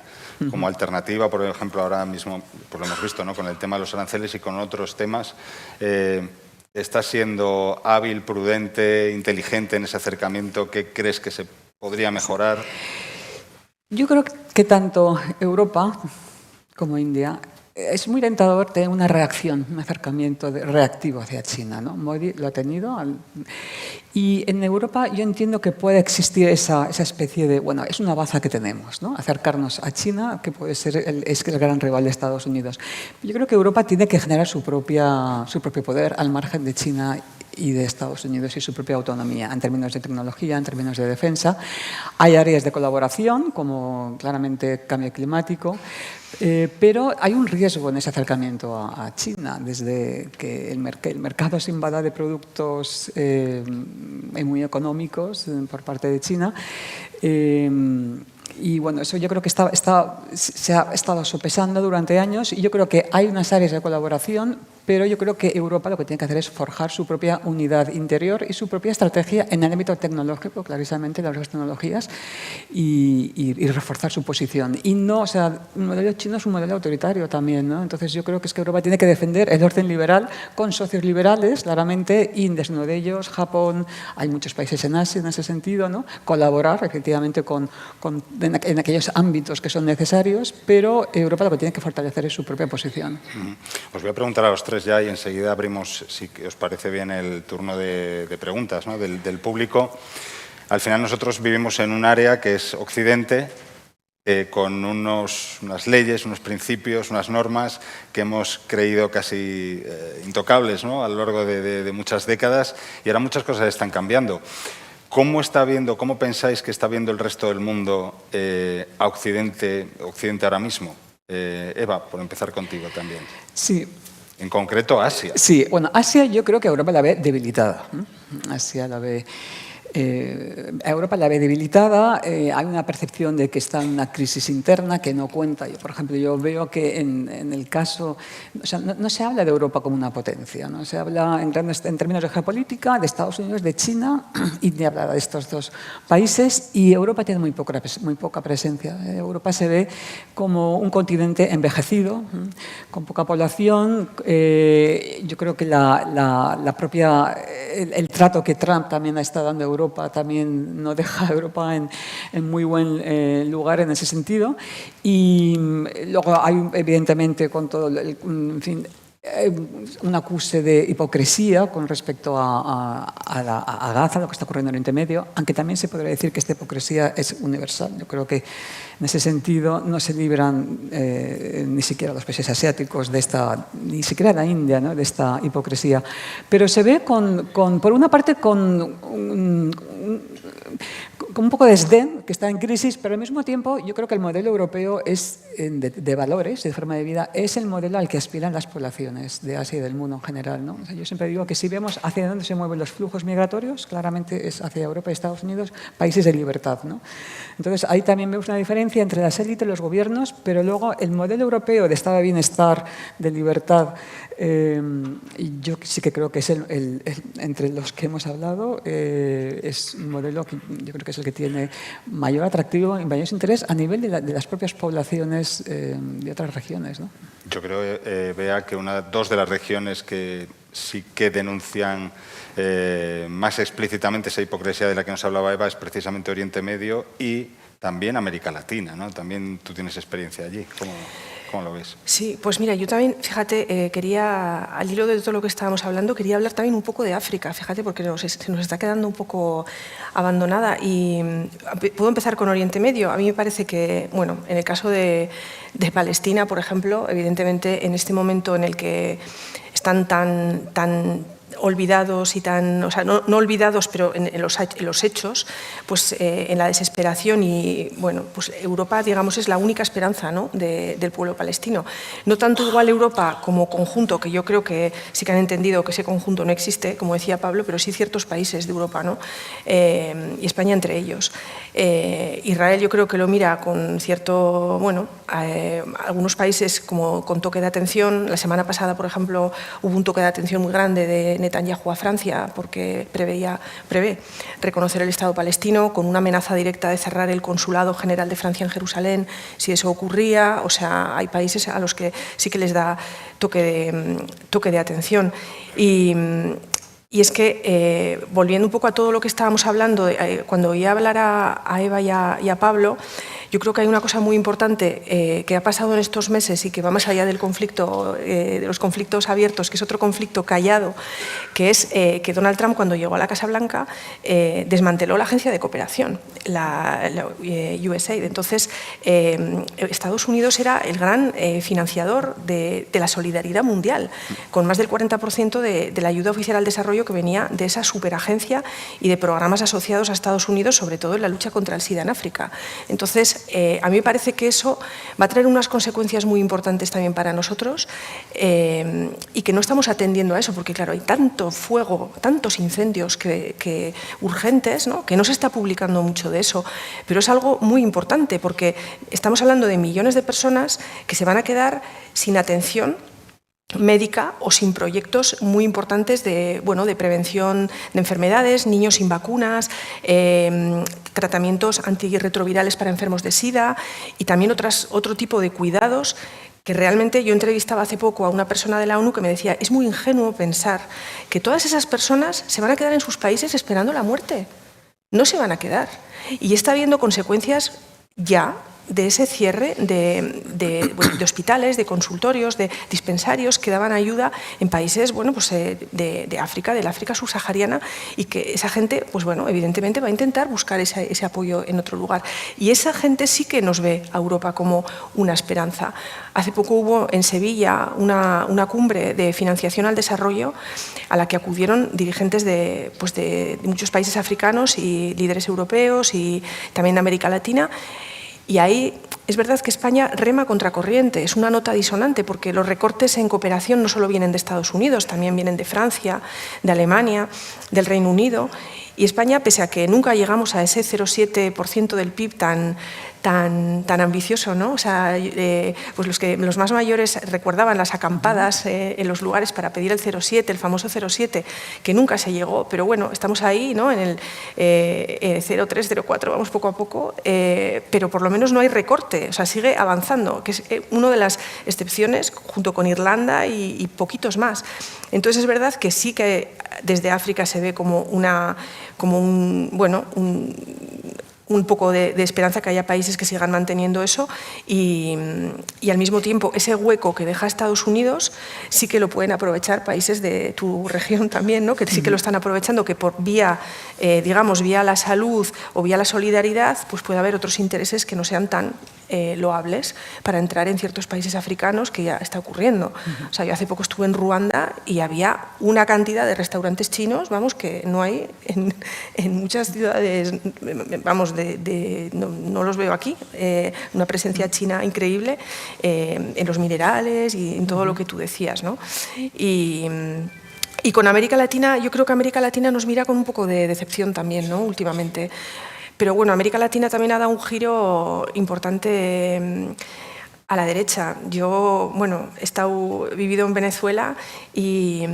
como alternativa, por ejemplo, ahora mismo, pues lo hemos visto, ¿no?, con el tema de los aranceles y con otros temas? ¿Está siendo hábil, prudente, inteligente en ese acercamiento? ¿Qué crees que se podría mejorar? Yo creo que tanto Europa como India es muy tentador tener una reacción, un acercamiento reactivo hacia China, ¿no? Modi lo ha tenido. Y en Europa yo entiendo que puede existir esa especie de, bueno, es una baza que tenemos, ¿no? Acercarnos a China, que puede ser el gran rival de Estados Unidos. Yo creo que Europa tiene que generar su propio poder al margen de China y de Estados Unidos, y su propia autonomía en términos de tecnología, en términos de defensa. Hay áreas de colaboración, como claramente cambio climático, pero hay un riesgo en ese acercamiento a China, desde que el mercado se invada de productos muy económicos por parte de China. Y bueno, eso yo creo que se ha estado sopesando durante años, y yo creo que hay unas áreas de colaboración, pero yo creo que Europa lo que tiene que hacer es forjar su propia unidad interior y su propia estrategia en el ámbito tecnológico, clarísamente las nuevas tecnologías, y reforzar su posición. Y no, o sea, el modelo chino es un modelo autoritario también, ¿no? Entonces yo creo que Europa tiene que defender el orden liberal con socios liberales, claramente. India es uno de ellos, Japón, hay muchos países en Asia en ese sentido, ¿no? Colaborar efectivamente en aquellos ámbitos que son necesarios, pero Europa lo que tiene que fortalecer es su propia posición. Os voy a preguntar a los tres ya, y enseguida abrimos, si os parece bien, el turno de preguntas, ¿no?, del público. Al final nosotros vivimos en un área que es Occidente, con unas leyes, unos principios, unas normas que hemos creído casi intocables, ¿no?, a lo largo de muchas décadas, y ahora muchas cosas están cambiando. ¿Cómo pensáis que está viendo el resto del mundo a Occidente ahora mismo? Eva, por empezar contigo también. Sí. En concreto, Asia. Sí, bueno, Asia yo creo que Europa la ve debilitada. Asia la ve... Europa la ve debilitada, hay una percepción de que está en una crisis interna que no cuenta. Por ejemplo, yo veo que en el caso... O sea, no se habla de Europa como una potencia, ¿no? Se habla en términos de geopolítica de Estados Unidos, de China, y de hablar de estos dos países, y Europa tiene muy poca presencia. Europa se ve como un continente envejecido, con poca población. Yo creo que el trato que Trump también está dando a Europa también no deja a Europa en muy buen lugar en ese sentido. Y luego hay, evidentemente, con todo en fin, un acuse de hipocresía con respecto a Gaza, lo que está ocurriendo en Oriente Medio, aunque también se podría decir que esta hipocresía es universal. Yo creo que en ese sentido no se libran ni siquiera los países asiáticos ni siquiera la India, ¿no?, de esta hipocresía. Pero se ve por una parte con un poco de desdén, que está en crisis, pero al mismo tiempo yo creo que el modelo europeo de valores, de forma de vida, es el modelo al que aspiran las poblaciones de Asia y del mundo en general, ¿no? O sea, yo siempre digo que si vemos hacia dónde se mueven los flujos migratorios, claramente es hacia Europa y Estados Unidos, países de libertad, ¿no? Entonces, ahí también vemos una diferencia entre las élites y los gobiernos, pero luego el modelo europeo de estado de bienestar, de libertad, yo sí que creo que es entre los que hemos hablado, es un modelo que yo creo que es el que tiene mayor atractivo y mayor interés a nivel de las propias poblaciones de otras regiones, ¿no? Yo creo, Bea, que dos de las regiones que sí que denuncian más explícitamente esa hipocresía de la que nos hablaba Eva es precisamente Oriente Medio y también América Latina, ¿no? También tú tienes experiencia allí. ¿Cómo lo ves? Sí, pues mira, yo también, fíjate, quería, al hilo de todo lo que estábamos hablando, quería hablar también un poco de África, fíjate, porque se nos está quedando un poco abandonada. Y puedo empezar con Oriente Medio. A mí me parece que, bueno, en el caso de Palestina, por ejemplo, evidentemente en este momento en el que están tan olvidados y o sea, no olvidados, pero en los hechos, pues en la desesperación, y bueno, pues Europa, digamos, es la única esperanza, ¿no?, del pueblo palestino. No tanto igual Europa como conjunto, que yo creo que sí que han entendido que ese conjunto no existe, como decía Pablo, pero sí ciertos países de Europa, ¿no?, y España entre ellos. Israel yo creo que lo mira con cierto, bueno, algunos países como con toque de atención. La semana pasada, por ejemplo, hubo un toque de atención muy grande de Netanyahu a Francia porque prevé reconocer el Estado palestino, con una amenaza directa de cerrar el Consulado General de Francia en Jerusalén si eso ocurría. O sea, hay países a los que sí que les da toque de atención. Y es que, volviendo un poco a todo lo que estábamos hablando, cuando oía hablar a Eva y a Pablo, yo creo que hay una cosa muy importante que ha pasado en estos meses y que va más allá del conflicto, de los conflictos abiertos, que es otro conflicto callado, que es que Donald Trump, cuando llegó a la Casa Blanca, desmanteló la agencia de cooperación, la USAID. Entonces, Estados Unidos era el gran financiador de la solidaridad mundial, con más del 40% de la ayuda oficial al desarrollo que venía de esa superagencia y de programas asociados a Estados Unidos, sobre todo en la lucha contra el SIDA en África. Entonces, a mí me parece que eso va a traer unas consecuencias muy importantes también para nosotros, y que no estamos atendiendo a eso, porque claro, hay tanto fuego, tantos incendios urgentes, ¿no?, que no se está publicando mucho de eso, pero es algo muy importante, porque estamos hablando de millones de personas que se van a quedar sin atención médica o sin proyectos muy importantes de prevención de enfermedades, niños sin vacunas, tratamientos antirretrovirales para enfermos de SIDA y también otro tipo de cuidados que realmente yo entrevistaba hace poco a una persona de la ONU que me decía, es muy ingenuo pensar que todas esas personas se van a quedar en sus países esperando la muerte. No se van a quedar. Y está habiendo consecuencias ya de ese cierre de hospitales, de consultorios, de dispensarios que daban ayuda en países de África, del África subsahariana, y que esa gente, evidentemente va a intentar buscar ese apoyo en otro lugar. Y esa gente sí que nos ve a Europa como una esperanza. Hace poco hubo en Sevilla una cumbre de financiación al desarrollo a la que acudieron dirigentes de muchos países africanos y líderes europeos y también de América Latina. Y ahí es verdad que España rema contracorriente, es una nota disonante, porque los recortes en cooperación no solo vienen de Estados Unidos, también vienen de Francia, de Alemania, del Reino Unido. Y España, pese a que nunca llegamos a ese 0,7% del PIB tan ambicioso, ¿no? O sea, los más mayores recordaban las acampadas en los lugares para pedir el 0,7, el famoso 0,7, que nunca se llegó, pero bueno, estamos ahí, ¿no? En el 0,3, 0,4, vamos poco a poco, pero por lo menos no hay recorte, o sea, sigue avanzando, que es una de las excepciones, junto con Irlanda y poquitos más. Entonces es verdad que sí que desde África se ve como un poco de esperanza, que haya países que sigan manteniendo eso, y al mismo tiempo ese hueco que deja Estados Unidos sí que lo pueden aprovechar países de tu región también, ¿no? Que sí que lo están aprovechando, que por vía la salud o vía la solidaridad, pues puede haber otros intereses que no sean tan loables para entrar en ciertos países africanos, que ya está ocurriendo. O sea, yo hace poco estuve en Ruanda y había una cantidad de restaurantes chinos, que no hay en muchas ciudades, no los veo aquí, una presencia china increíble en los minerales y en todo lo que tú decías, ¿no? Y con América Latina, yo creo que América Latina nos mira con un poco de decepción también, ¿no? Últimamente. Pero bueno, América Latina también ha dado un giro importante a la derecha. Yo, he vivido en Venezuela y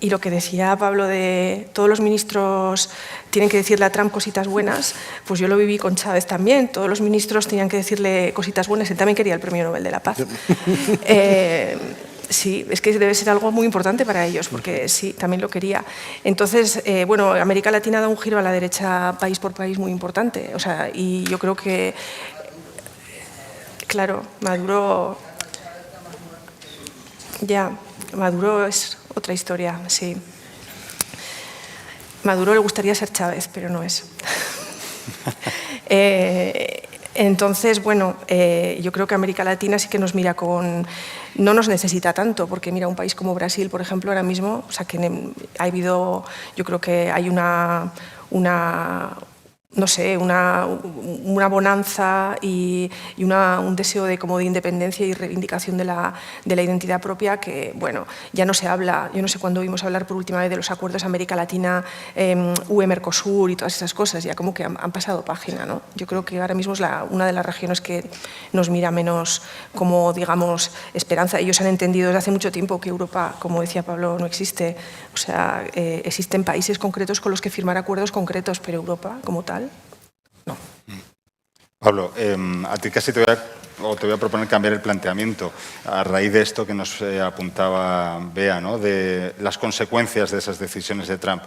lo que decía Pablo de todos los ministros tienen que decirle a Trump cositas buenas, pues yo lo viví con Chávez también. Todos los ministros tenían que decirle cositas buenas. Él también quería el Premio Nobel de la Paz. Sí, es que debe ser algo muy importante para ellos, porque sí, también lo quería. Entonces, América Latina da un giro a la derecha país por país muy importante. O sea, y yo creo que, claro, Maduro es otra historia, sí. Maduro le gustaría ser Chávez, pero no es. Entonces, yo creo que América Latina sí que nos mira no nos necesita tanto, porque mira, un país como Brasil, por ejemplo, ahora mismo, o sea, que ha habido, yo creo que hay una bonanza y un deseo de independencia y reivindicación de la identidad propia que, ya no se habla. Yo no sé cuándo oímos hablar por última vez de los acuerdos América Latina, UE-Mercosur y todas esas cosas, ya como que han pasado página, ¿no? Yo creo que ahora mismo es una de las regiones que nos mira menos como, digamos, esperanza. Ellos han entendido desde hace mucho tiempo que Europa, como decía Pablo, no existe. O sea, existen países concretos con los que firmar acuerdos concretos, pero Europa, como tal, no. Pablo, a ti casi te voy a proponer cambiar el planteamiento a raíz de esto que nos apuntaba Bea, ¿no? De las consecuencias de esas decisiones de Trump.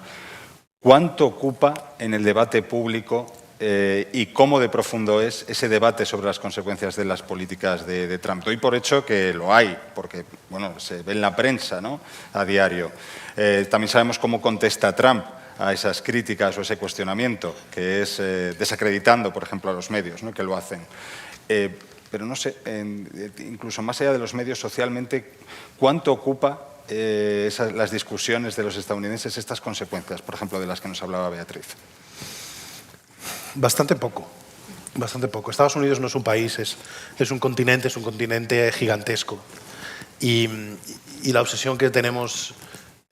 ¿Cuánto ocupa en el debate público y cómo de profundo es ese debate sobre las consecuencias de las políticas de Trump? Doy por hecho que lo hay, porque se ve en la prensa, ¿no? A diario. También sabemos cómo contesta Trump a esas críticas o ese cuestionamiento, que es desacreditando, por ejemplo, a los medios, ¿no? Que lo hacen. Pero no sé, incluso más allá de los medios, socialmente, ¿cuánto ocupa las discusiones de los estadounidenses estas consecuencias, por ejemplo, de las que nos hablaba Beatriz? Bastante poco. Bastante poco. Estados Unidos no es un país, es un continente gigantesco. Y la obsesión que tenemos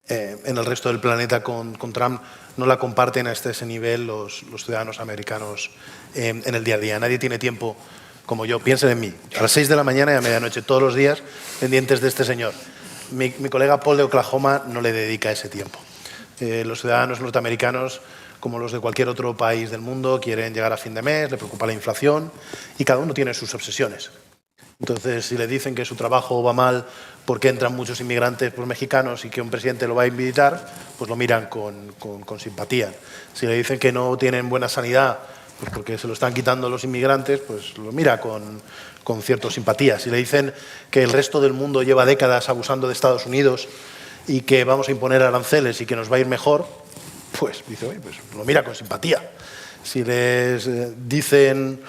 en el resto del planeta con Trump no la comparten hasta ese nivel los ciudadanos americanos en el día a día. Nadie tiene tiempo como yo. Piensen en mí, a las 6 de la mañana y a medianoche, todos los días, pendientes de este señor. Mi colega Paul de Oklahoma no le dedica ese tiempo. Los ciudadanos norteamericanos, como los de cualquier otro país del mundo, quieren llegar a fin de mes, le preocupa la inflación y cada uno tiene sus obsesiones. Entonces, si le dicen que su trabajo va mal porque entran muchos inmigrantes mexicanos y que un presidente lo va a invitar, pues lo miran con simpatía. Si le dicen que no tienen buena sanidad pues porque se lo están quitando los inmigrantes, pues lo mira con cierta simpatía. Si le dicen que el resto del mundo lleva décadas abusando de Estados Unidos y que vamos a imponer aranceles y que nos va a ir mejor, pues dice, oye, pues lo mira con simpatía. Si les dicen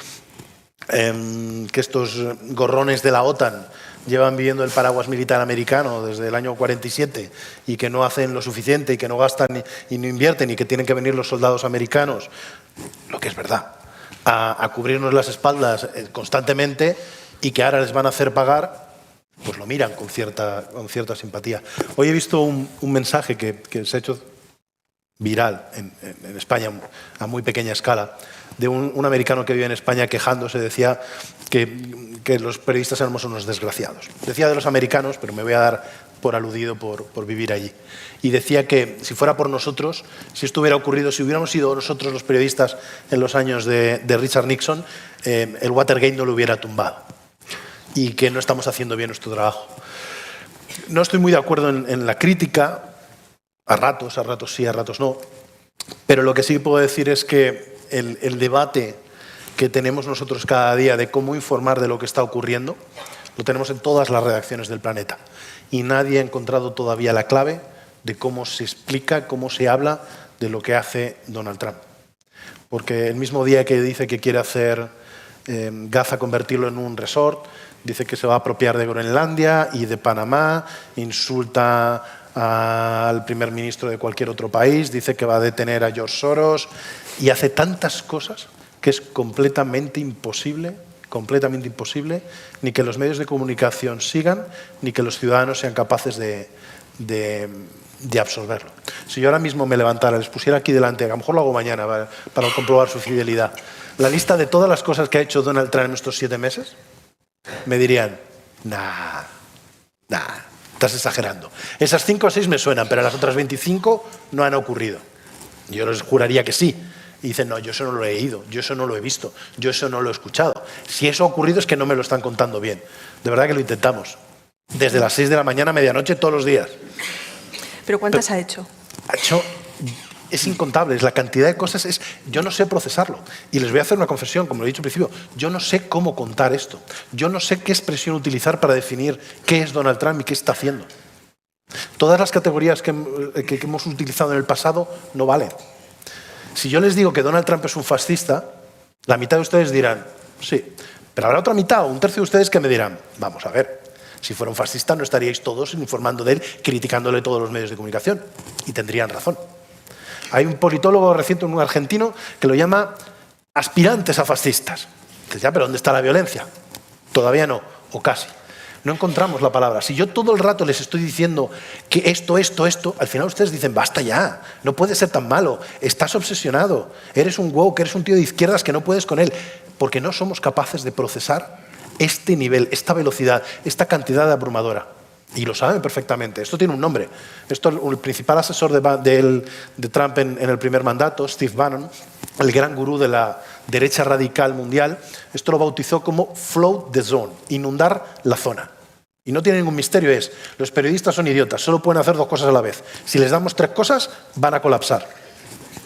que estos gorrones de la OTAN llevan viviendo el paraguas militar americano desde el año 47 y que no hacen lo suficiente y que no gastan y no invierten y que tienen que venir los soldados americanos, lo que es verdad, a cubrirnos las espaldas constantemente y que ahora les van a hacer pagar, pues lo miran con cierta simpatía. Hoy he visto un mensaje que se ha hecho viral en España a muy pequeña escala, de un americano que vive en España quejándose, decía que los periodistas éramos unos desgraciados. Decía de los americanos, pero me voy a dar por aludido por vivir allí. Y decía que si fuera por nosotros, si esto hubiera ocurrido, si hubiéramos sido nosotros los periodistas en los años de Richard Nixon, el Watergate no lo hubiera tumbado y que no estamos haciendo bien nuestro trabajo. No estoy muy de acuerdo en la crítica, a ratos sí, a ratos no, pero lo que sí puedo decir es que el debate que tenemos nosotros cada día de cómo informar de lo que está ocurriendo, lo tenemos en todas las redacciones del planeta. Y nadie ha encontrado todavía la clave de cómo se explica, cómo se habla de lo que hace Donald Trump. Porque el mismo día que dice que quiere hacer Gaza, convertirlo en un resort, dice que se va a apropiar de Groenlandia y de Panamá, insulta al primer ministro de cualquier otro país, dice que va a detener a George Soros y hace tantas cosas que es completamente imposible ni que los medios de comunicación sigan, ni que los ciudadanos sean capaces de absorberlo. Si yo ahora mismo me levantara, les pusiera aquí delante, a lo mejor lo hago mañana para comprobar su fidelidad, la lista de todas las cosas que ha hecho Donald Trump en estos 7 meses, me dirían, nah, estás exagerando. Esas 5 o 6 me suenan, pero las otras 25 no han ocurrido. Yo les juraría que sí. Y dicen, no, yo eso no lo he leído, yo eso no lo he visto, yo eso no lo he escuchado. Si eso ha ocurrido es que no me lo están contando bien. De verdad que lo intentamos. Desde las 6 de la mañana a medianoche todos los días. ¿Pero cuántas ha hecho? Ha hecho... Es incontable, es la cantidad de cosas, yo no sé procesarlo. Y les voy a hacer una confesión, como lo he dicho al principio, yo no sé cómo contar esto. Yo no sé qué expresión utilizar para definir qué es Donald Trump y qué está haciendo. Todas las categorías que hemos utilizado en el pasado no valen. Si yo les digo que Donald Trump es un fascista, la mitad de ustedes dirán, sí, pero habrá otra mitad o un tercio de ustedes que me dirán, vamos a ver, si fuera un fascista no estaríais todos informando de él, criticándole todos los medios de comunicación, y tendrían razón. Hay un politólogo reciente, un argentino, que lo llama aspirantes a fascistas. Dices, ya, pero ¿dónde está la violencia? Todavía no, o casi. No encontramos la palabra. Si yo todo el rato les estoy diciendo que esto, al final ustedes dicen, basta ya, no puede ser tan malo, estás obsesionado, eres un woke, eres un tío de izquierdas que no puedes con él, porque no somos capaces de procesar este nivel, esta velocidad, esta cantidad abrumadora. Y lo saben perfectamente. Esto tiene un nombre. El principal asesor de Trump en el primer mandato, Steve Bannon, el gran gurú de la derecha radical mundial, esto lo bautizó como flood the zone, inundar la zona. Y no tiene ningún misterio, los periodistas son idiotas, solo pueden hacer 2 cosas a la vez. Si les damos 3 cosas, van a colapsar.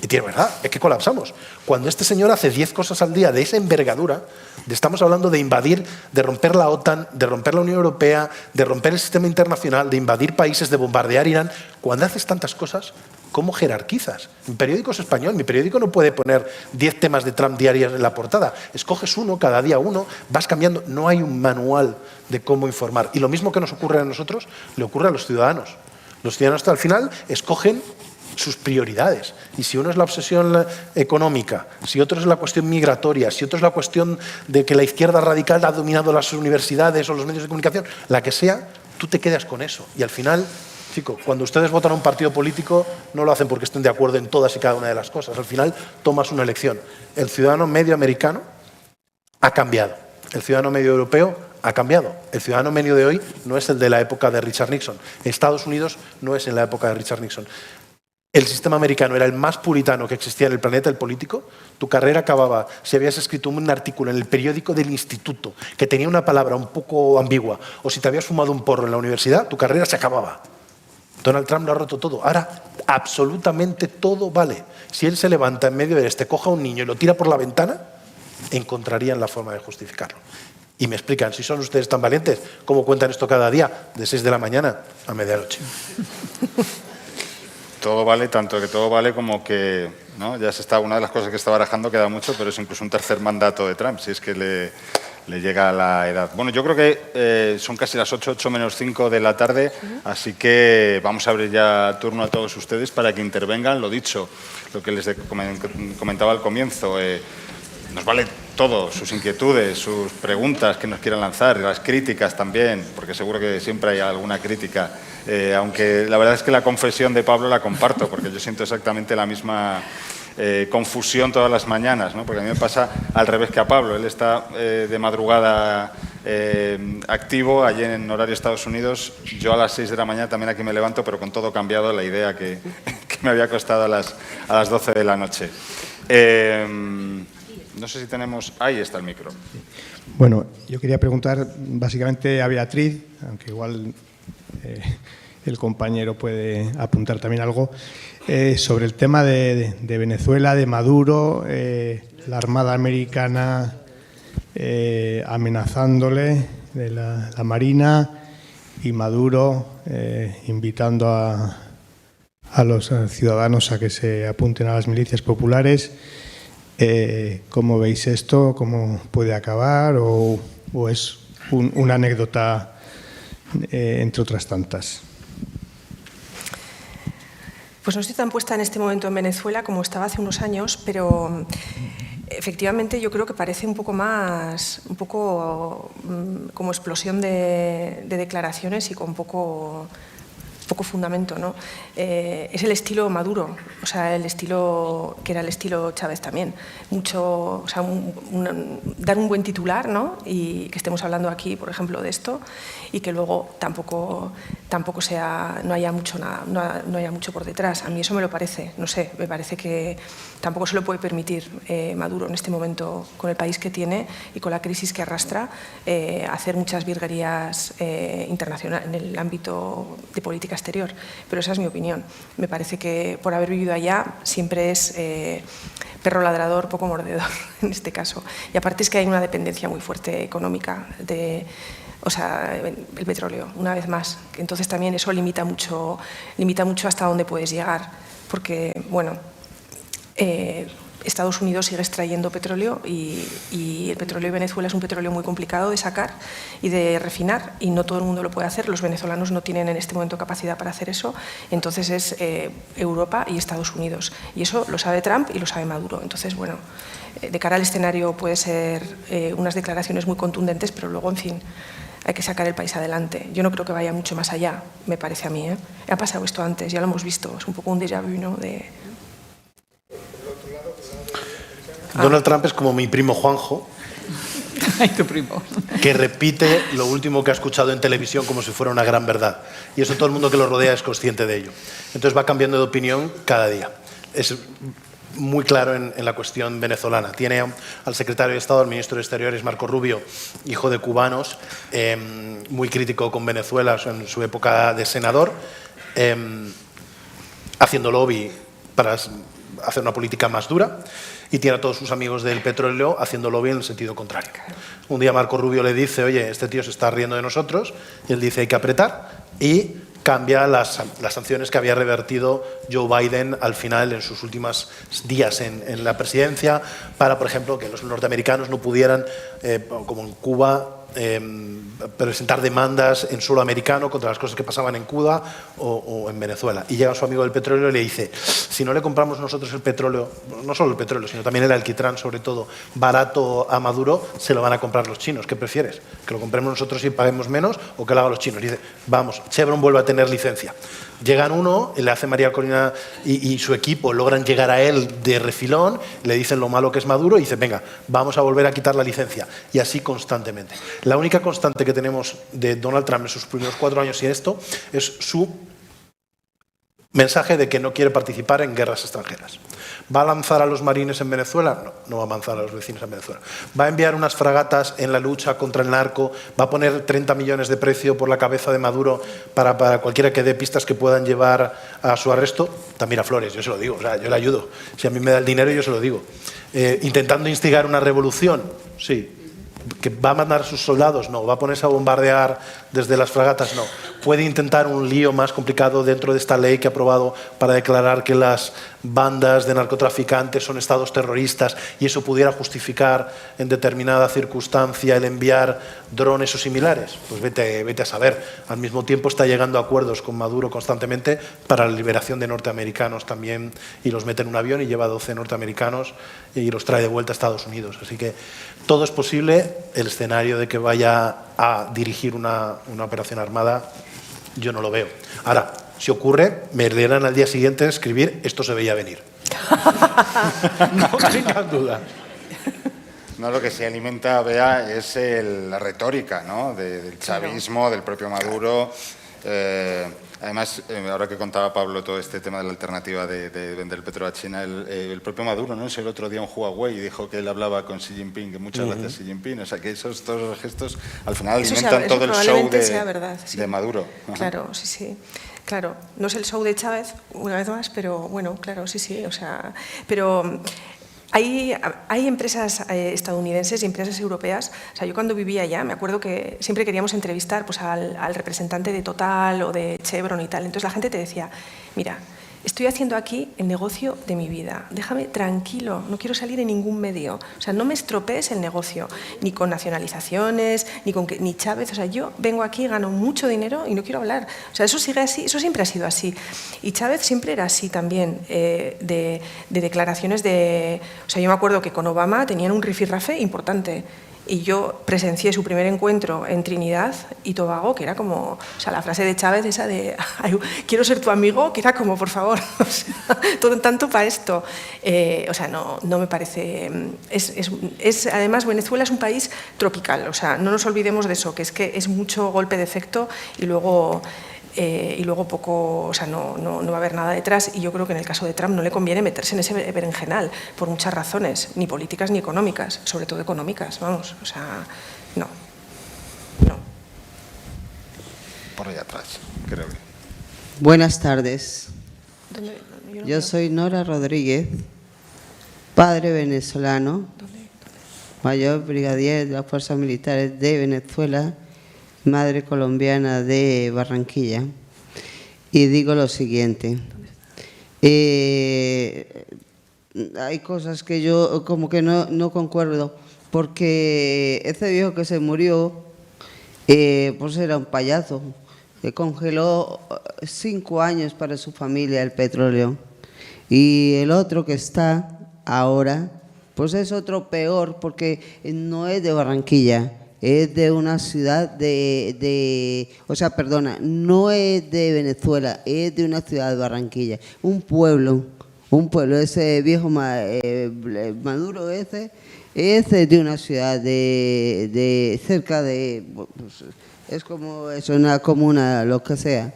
Y tiene verdad, es que colapsamos. Cuando este señor hace 10 cosas al día de esa envergadura, estamos hablando de invadir, de romper la OTAN, de romper la Unión Europea, de romper el sistema internacional, de invadir países, de bombardear Irán. Cuando haces tantas cosas, ¿cómo jerarquizas? En periódicos español, mi periódico no puede poner 10 temas de Trump diarios en la portada. Escoges uno, cada día uno, vas cambiando. No hay un manual de cómo informar. Y lo mismo que nos ocurre a nosotros, le ocurre a los ciudadanos. Los ciudadanos al final escogen sus prioridades. Y si uno es la obsesión económica, si otro es la cuestión migratoria, si otro es la cuestión de que la izquierda radical ha dominado las universidades o los medios de comunicación, la que sea, tú te quedas con eso. Y al final, chico, cuando ustedes votan a un partido político, no lo hacen porque estén de acuerdo en todas y cada una de las cosas. Al final, tomas una elección. El ciudadano medio americano ha cambiado. El ciudadano medio europeo ha cambiado. El ciudadano medio de hoy no es el de la época de Richard Nixon. Estados Unidos no es en la época de Richard Nixon. El sistema americano era el más puritano que existía en el planeta, el político. Tu carrera acababa si habías escrito un artículo en el periódico del instituto que tenía una palabra un poco ambigua, o si te habías fumado un porro en la universidad, tu carrera se acababa. Donald Trump lo ha roto todo. Ahora absolutamente todo vale. Si él se levanta en medio de coja a un niño y lo tira por la ventana, encontrarían la forma de justificarlo. Y me explican, si son ustedes tan valientes, ¿cómo cuentan esto cada día? De 6 de la mañana a medianoche. Todo vale, tanto que todo vale como que, ¿no? Ya se está, una de las cosas que está barajando queda mucho, pero es incluso un tercer mandato de Trump, si es que le llega a la edad. Bueno, yo creo que son casi las 8 menos 5 de la tarde, así que vamos a abrir ya turno a todos ustedes para que intervengan. Lo dicho, lo que les comentaba al comienzo, nos vale todo, sus inquietudes, sus preguntas que nos quieran lanzar, las críticas también, porque seguro que siempre hay alguna crítica. Aunque la verdad es que la confesión de Pablo la comparto, porque yo siento exactamente la misma confusión todas las mañanas, ¿no? Porque a mí me pasa al revés que a Pablo. Él está de madrugada activo, allí en horario Estados Unidos. Yo a las 6 de la mañana también aquí me levanto, pero con todo cambiado, la idea que me había costado a las 12 de la noche. No sé si tenemos... Ahí está el micro. Bueno, yo quería preguntar básicamente a Beatriz, aunque igual el compañero puede apuntar también algo, sobre el tema de Venezuela, de Maduro, la Armada Americana amenazándole, de la Marina, y Maduro invitando a los ciudadanos a que se apunten a las milicias populares. ¿Cómo veis esto? ¿Cómo puede acabar? ¿O es una anécdota entre otras tantas? Pues no estoy tan puesta en este momento en Venezuela como estaba hace unos años, pero efectivamente yo creo que parece un poco como explosión de declaraciones y con poco fundamento, ¿no? Es el estilo Maduro, o sea, el estilo que era el estilo Chávez también. O sea, dar un buen titular, ¿no? Y que estemos hablando aquí, por ejemplo, de esto, y que luego tampoco no haya mucho por detrás. A mí eso me lo parece, no sé, me parece que tampoco se lo puede permitir Maduro en este momento, con el país que tiene y con la crisis que arrastra, hacer muchas virguerías internacionales en el ámbito de política exterior, pero esa es mi opinión. Me parece que por haber vivido allá siempre es perro ladrador, poco mordedor en este caso. Y aparte es que hay una dependencia muy fuerte económica o sea, el petróleo, una vez más. Entonces también eso limita mucho hasta dónde puedes llegar, porque, bueno, Estados Unidos sigue extrayendo petróleo y el petróleo de Venezuela es un petróleo muy complicado de sacar y de refinar, y no todo el mundo lo puede hacer. Los venezolanos no tienen en este momento capacidad para hacer eso. Entonces es Europa y Estados Unidos, y eso lo sabe Trump y lo sabe Maduro. Entonces, bueno, de cara al escenario puede ser unas declaraciones muy contundentes, pero luego, en fin, hay que sacar el país adelante. Yo no creo que vaya mucho más allá, me parece a mí, ¿eh? Ha pasado esto antes, ya lo hemos visto, es un poco un déjà vu, ¿no? Donald Trump es como mi primo Juanjo, Ay, tu primo. que repite lo último que ha escuchado en televisión como si fuera una gran verdad. Y eso todo el mundo que lo rodea es consciente de ello. Entonces va cambiando de opinión cada día. Es muy claro en la cuestión venezolana. Tiene al secretario de Estado, al ministro de Exteriores, Marco Rubio, hijo de cubanos, muy crítico con Venezuela en su época de senador, haciendo lobby para hacer una política más dura, y tiene a todos sus amigos del petróleo haciendo lobby en el sentido contrario. Un día Marco Rubio le dice, oye, este tío se está riendo de nosotros, y él dice, hay que apretar, y cambia las sanciones que había revertido Joe Biden al final en sus últimos días en la presidencia, para, por ejemplo, que los norteamericanos no pudieran, como en Cuba, presentar demandas en suelo americano contra las cosas que pasaban en Cuba o en Venezuela. Y llega su amigo del petróleo y le dice, si no le compramos nosotros el petróleo, no solo el petróleo, sino también el alquitrán, sobre todo, barato a Maduro, se lo van a comprar los chinos. ¿Qué prefieres? ¿Que lo compremos nosotros y paguemos menos o que lo hagan los chinos? Y dice, vamos, Chevron vuelve a tener licencia. Llegan uno, le hace María Corina y su equipo, logran llegar a él de refilón, le dicen lo malo que es Maduro y dice, venga, vamos a volver a quitar la licencia. Y así constantemente. La única constante que tenemos de Donald Trump en sus primeros 4 años y esto es su mensaje de que no quiere participar en guerras extranjeras. ¿Va a lanzar a los marines en Venezuela? No, no va a lanzar a los vecinos en Venezuela. ¿Va a enviar unas fragatas en la lucha contra el narco? ¿Va a poner 30 millones de precio por la cabeza de Maduro para cualquiera que dé pistas que puedan llevar a su arresto? Está Miraflores, yo se lo digo, o sea, yo le ayudo. Si a mí me da el dinero, yo se lo digo. ¿Intentando instigar una revolución? Sí. ¿Que va a mandar a sus soldados? No. ¿Va a ponerse a bombardear desde las fragatas? No. ¿Puede intentar un lío más complicado dentro de esta ley que ha aprobado para declarar que las bandas de narcotraficantes son estados terroristas y eso pudiera justificar en determinada circunstancia el enviar drones o similares? Pues vete a saber. Al mismo tiempo está llegando a acuerdos con Maduro constantemente para la liberación de norteamericanos también, y los mete en un avión y lleva 12 norteamericanos y los trae de vuelta a Estados Unidos. Así que todo es posible. El escenario de que vaya a dirigir una operación armada, yo no lo veo. Ahora, si ocurre, me leerán al día siguiente escribir «esto se veía venir». No tengan duda. No, lo que se alimenta, Bea, es la retórica, ¿no?, del chavismo, del propio Maduro. Además, ahora que contaba Pablo todo este tema de la alternativa de vender el petróleo a China, el propio Maduro, ¿no?, el otro día en Huawei dijo que él hablaba con Xi Jinping, que muchas gracias Xi Jinping. O sea, que todos los gestos al final alimentan todo el show de Maduro. Claro, sí, sí. Claro, no es el show de Chávez, una vez más, pero bueno, claro, sí, sí. O sea, pero hay empresas estadounidenses y empresas europeas. O sea, yo cuando vivía allá me acuerdo que siempre queríamos entrevistar pues, al representante de Total o de Chevron y tal. Entonces la gente te decía, mira, estoy haciendo aquí el negocio de mi vida, déjame tranquilo, no quiero salir en ningún medio. O sea, no me estropees el negocio, ni con nacionalizaciones, ni Chávez. O sea, yo vengo aquí, gano mucho dinero y no quiero hablar. O sea, eso sigue así, eso siempre ha sido así. Y Chávez siempre era así también, de declaraciones de... O sea, yo me acuerdo que con Obama tenían un rifirrafe importante. Y yo presencié su primer encuentro en Trinidad y Tobago, que era como, o sea, la frase de Chávez esa de quiero ser tu amigo, que era como, por favor, o sea, todo tanto para esto. O sea, no me parece... además, Venezuela es un país tropical, o sea, no nos olvidemos de eso, que es mucho golpe de efecto y luego poco, o sea, no va a haber nada detrás. Y yo creo que en el caso de Trump no le conviene meterse en ese berenjenal por muchas razones, ni políticas ni económicas, sobre todo económicas, vamos, o sea, no. Por allá atrás, creo que. Buenas tardes. Yo soy Nora Rodríguez, padre venezolano, mayor brigadier de las Fuerzas Militares de Venezuela, madre colombiana de Barranquilla, y digo lo siguiente. Hay cosas que yo como que no concuerdo, porque ese viejo que se murió, pues era un payaso, que congeló 5 años para su familia el petróleo, y el otro que está ahora, pues es otro peor, porque no es de Barranquilla, es de una ciudad no es de Venezuela, es de una ciudad de Barranquilla, un pueblo, ese viejo Maduro ese es de una ciudad de cerca de, pues, es como es una comuna, lo que sea.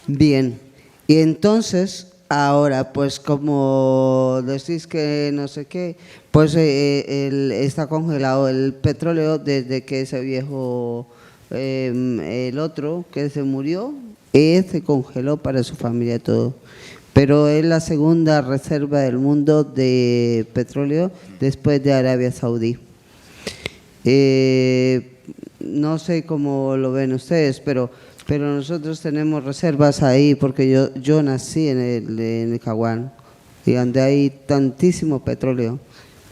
Bien, y entonces ahora, pues como decís que no sé qué, pues está congelado el petróleo desde que ese viejo, el otro que se murió, se congeló para su familia todo. Pero es la segunda reserva del mundo de petróleo después de Arabia Saudí. No sé cómo lo ven ustedes, pero nosotros tenemos reservas ahí porque yo nací en el Caguán y donde hay tantísimo petróleo.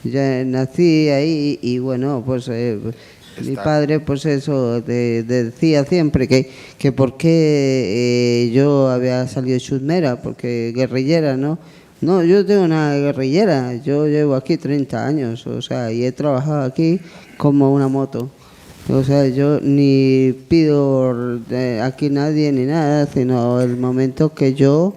Ya nací ahí y bueno, pues mi padre pues eso decía siempre que por qué yo había salido chusmera, porque guerrillera, ¿no? No, yo tengo una guerrillera, yo llevo aquí 30 años, o sea, y he trabajado aquí como una moto. O sea, yo ni pido aquí nadie ni nada, sino el momento que yo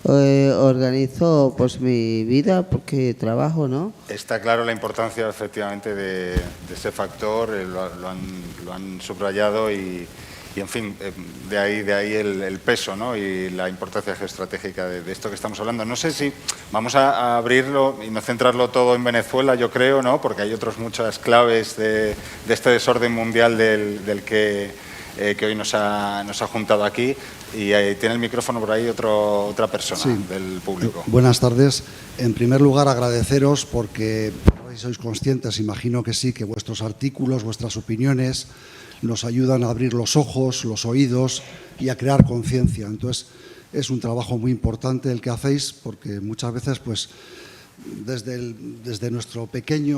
organizo pues mi vida porque trabajo, ¿no? Está claro la importancia efectivamente de ese factor, lo han subrayado y y en fin, de ahí el peso, ¿no? Y la importancia geoestratégica de esto que estamos hablando. No sé si vamos a abrirlo y no centrarlo todo en Venezuela, yo creo, ¿no? Porque hay otras muchas claves de este desorden mundial del que hoy nos ha juntado aquí. Y tiene el micrófono por ahí otra persona del público. Buenas tardes. En primer lugar, agradeceros porque sois conscientes, imagino que sí, que vuestros artículos, vuestras opiniones nos ayudan a abrir los ojos, los oídos y a crear conciencia. Entonces, es un trabajo muy importante el que hacéis, porque muchas veces, pues, desde nuestro pequeño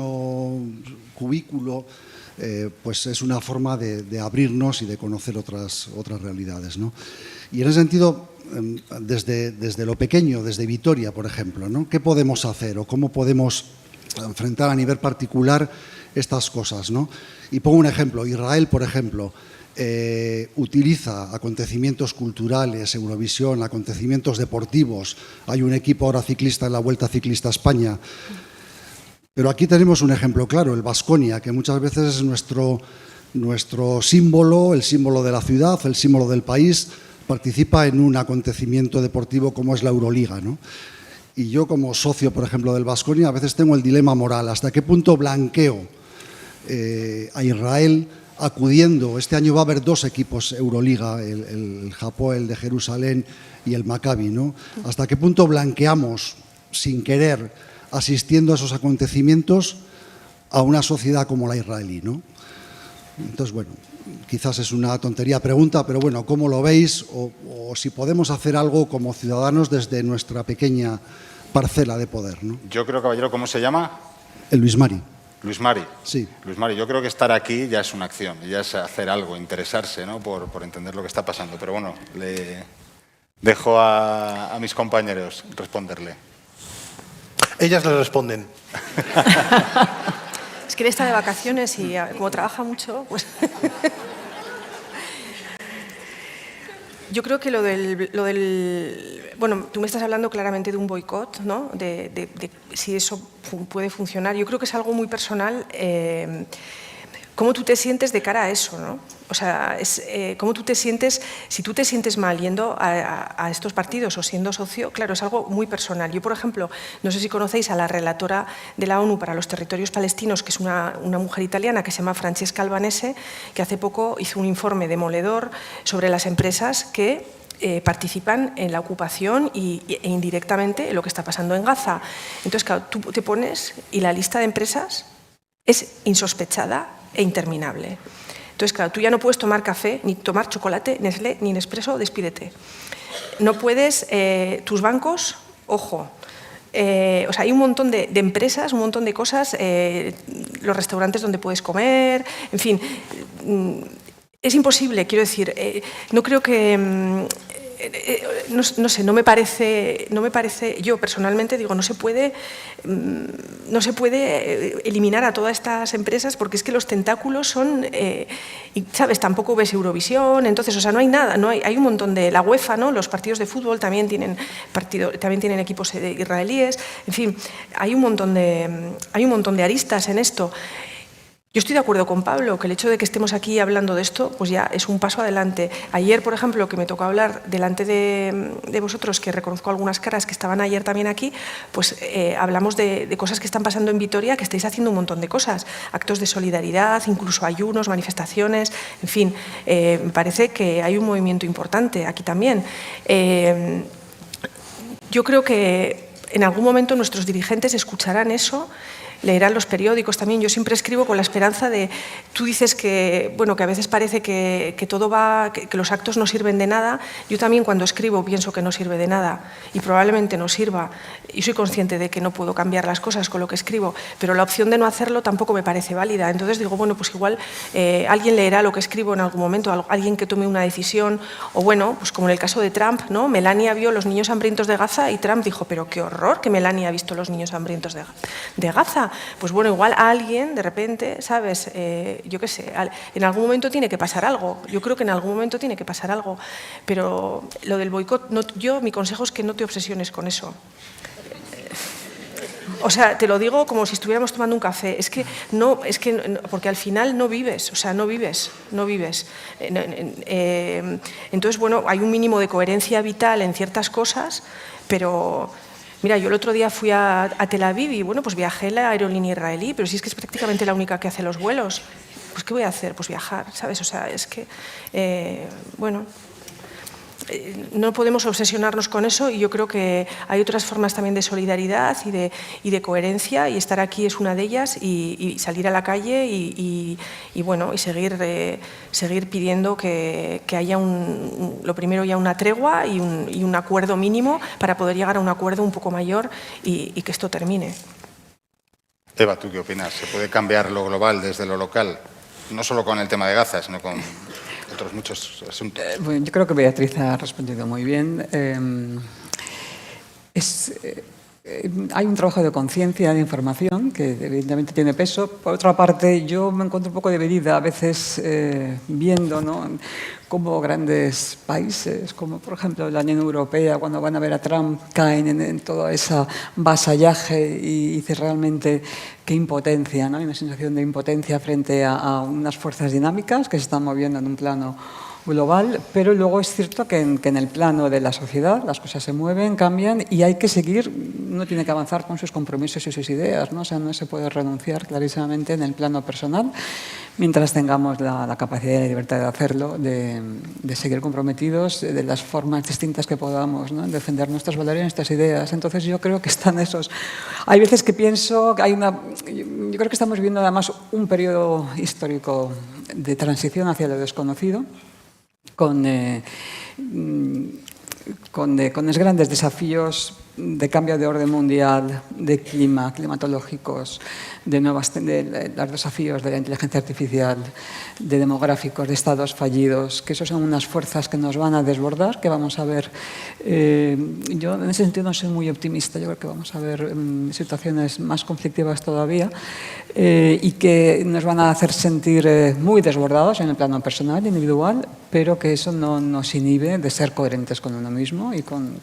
cubículo, pues es una forma de abrirnos y de conocer otras realidades, ¿no? Y en ese sentido, desde lo pequeño, desde Vitoria, por ejemplo, ¿no? ¿Qué podemos hacer o cómo podemos enfrentar a nivel particular estas cosas, ¿no? Y pongo un ejemplo. Israel, por ejemplo, utiliza acontecimientos culturales, Eurovisión, acontecimientos deportivos. Hay un equipo ahora ciclista en la Vuelta Ciclista a España. Pero aquí tenemos un ejemplo claro, el Baskonia, que muchas veces es nuestro símbolo, el símbolo de la ciudad, el símbolo del país, participa en un acontecimiento deportivo como es la Euroliga, ¿no? Y yo, como socio, por ejemplo, del Baskonia, a veces tengo el dilema moral, ¿hasta qué punto blanqueo a Israel acudiendo? Este año va a haber 2 equipos Euroliga, el Hapoel de Jerusalén y el Maccabi, ¿no? ¿Hasta qué punto blanqueamos, sin querer, asistiendo a esos acontecimientos, a una sociedad como la israelí, ¿no? Entonces, bueno, quizás es una tontería pregunta, pero bueno, ¿cómo lo veis? O si podemos hacer algo como ciudadanos desde nuestra pequeña parcela de poder, ¿no? Yo creo, caballero, ¿cómo se llama? El Luis Mari. Luis Mari. Sí. Luis Mari, yo creo que estar aquí ya es una acción, ya es hacer algo, interesarse, ¿no? por entender lo que está pasando. Pero bueno, le dejo a mis compañeros responderle. Ellas le responden. Es que él está de vacaciones y como trabaja mucho, pues... Yo creo que lo del... Bueno, tú me estás hablando claramente de un boicot, ¿no? De si eso puede funcionar. Yo creo que es algo muy personal. ¿Cómo tú te sientes de cara a eso, ¿no? O sea, ¿cómo tú te sientes? Si tú te sientes mal yendo a estos partidos o siendo socio, claro, es algo muy personal. Yo, por ejemplo, no sé si conocéis a la relatora de la ONU para los territorios palestinos, que es una mujer italiana que se llama Francesca Albanese, que hace poco hizo un informe demoledor sobre las empresas que participan en la ocupación e indirectamente en lo que está pasando en Gaza. Entonces, claro, tú te pones y la lista de empresas es insospechada e interminable. Entonces, claro, tú ya no puedes tomar café, ni tomar chocolate, Nestlé, ni Nespresso, despídete. No puedes, tus bancos, ojo. O sea, hay un montón de empresas, un montón de cosas, los restaurantes donde puedes comer, en fin. Es imposible, quiero decir, no creo que... No sé, no me parece, yo personalmente digo, no se puede eliminar a todas estas empresas porque es que los tentáculos son, y sabes, tampoco ves Eurovisión, entonces, o sea, no hay nada, hay un montón de, la UEFA, ¿no? Los partidos de fútbol también tienen equipos israelíes, en fin, hay un montón de aristas en esto. Yo estoy de acuerdo con Pablo, que el hecho de que estemos aquí hablando de esto, pues ya es un paso adelante. Ayer, por ejemplo, que me tocó hablar delante de vosotros, que reconozco algunas caras que estaban ayer también aquí, pues hablamos de cosas que están pasando en Vitoria, que estáis haciendo un montón de cosas, actos de solidaridad, incluso ayunos, manifestaciones, en fin, me parece que hay un movimiento importante aquí también. Yo creo que en algún momento nuestros dirigentes escucharán eso, leerán los periódicos también. Yo siempre escribo con la esperanza de... Tú dices que, bueno, que a veces parece que todo va... que los actos no sirven de nada. Yo también cuando escribo pienso que no sirve de nada y probablemente no sirva. Y soy consciente de que no puedo cambiar las cosas con lo que escribo, pero la opción de no hacerlo tampoco me parece válida. Entonces digo, bueno, pues igual alguien leerá lo que escribo en algún momento, alguien que tome una decisión, o bueno, pues como en el caso de Trump, ¿no? Melania vio los niños hambrientos de Gaza y Trump dijo, pero qué horror que Melania ha visto los niños hambrientos de Gaza. Pues bueno, igual a alguien, de repente, ¿sabes? Yo qué sé, en algún momento tiene que pasar algo. Yo creo que en algún momento tiene que pasar algo. Pero lo del boicot, mi consejo es que no te obsesiones con eso. O sea, te lo digo como si estuviéramos tomando un café. Porque al final no vives, o sea, no vives. Entonces, bueno, hay un mínimo de coherencia vital en ciertas cosas, pero... Mira, yo el otro día fui a Tel Aviv y, bueno, pues viajé en la aerolínea israelí, pero si es que es prácticamente la única que hace los vuelos. Pues, ¿qué voy a hacer? Pues viajar, ¿sabes? O sea, es que, bueno... No podemos obsesionarnos con eso y yo creo que hay otras formas también de solidaridad y de coherencia, y estar aquí es una de ellas, y salir a la calle y bueno, y seguir pidiendo que haya lo primero ya una tregua y un acuerdo mínimo para poder llegar a un acuerdo un poco mayor y que esto termine. Eva, ¿tú qué opinas? ¿Se puede cambiar lo global desde lo local? No solo con el tema de Gaza, sino con otros muchos asuntos. Bueno, yo creo que Beatriz ha respondido muy bien. Hay un trabajo de conciencia, de información, que evidentemente tiene peso. Por otra parte, yo me encuentro un poco dividida a veces viendo, ¿no?, cómo grandes países, como por ejemplo la Unión Europea, cuando van a ver a Trump, caen en todo ese vasallaje y dice realmente qué impotencia, ¿no? Hay una sensación de impotencia frente a unas fuerzas dinámicas que se están moviendo en un plano global, pero luego es cierto que en el plano de la sociedad las cosas se mueven, cambian y hay que seguir, uno tiene que avanzar con sus compromisos y sus ideas, ¿no? O sea, no se puede renunciar clarísimamente en el plano personal mientras tengamos la capacidad y la libertad de hacerlo, de seguir comprometidos de las formas distintas que podamos, ¿no?, en defender nuestros valores y nuestras ideas. Entonces yo creo que están esos. Hay veces que pienso que yo creo que estamos viviendo además un periodo histórico de transición hacia lo desconocido, con grandes desafíos de cambio de orden mundial, de climatológicos, de los desafíos de la inteligencia artificial, de demográficos, de estados fallidos, que esos son unas fuerzas que nos van a desbordar, que vamos a ver. Yo en ese sentido no soy muy optimista, yo creo que vamos a ver situaciones más conflictivas todavía y que nos van a hacer sentir muy desbordados en el plano personal, individual, pero que eso no nos inhibe de ser coherentes con uno mismo y con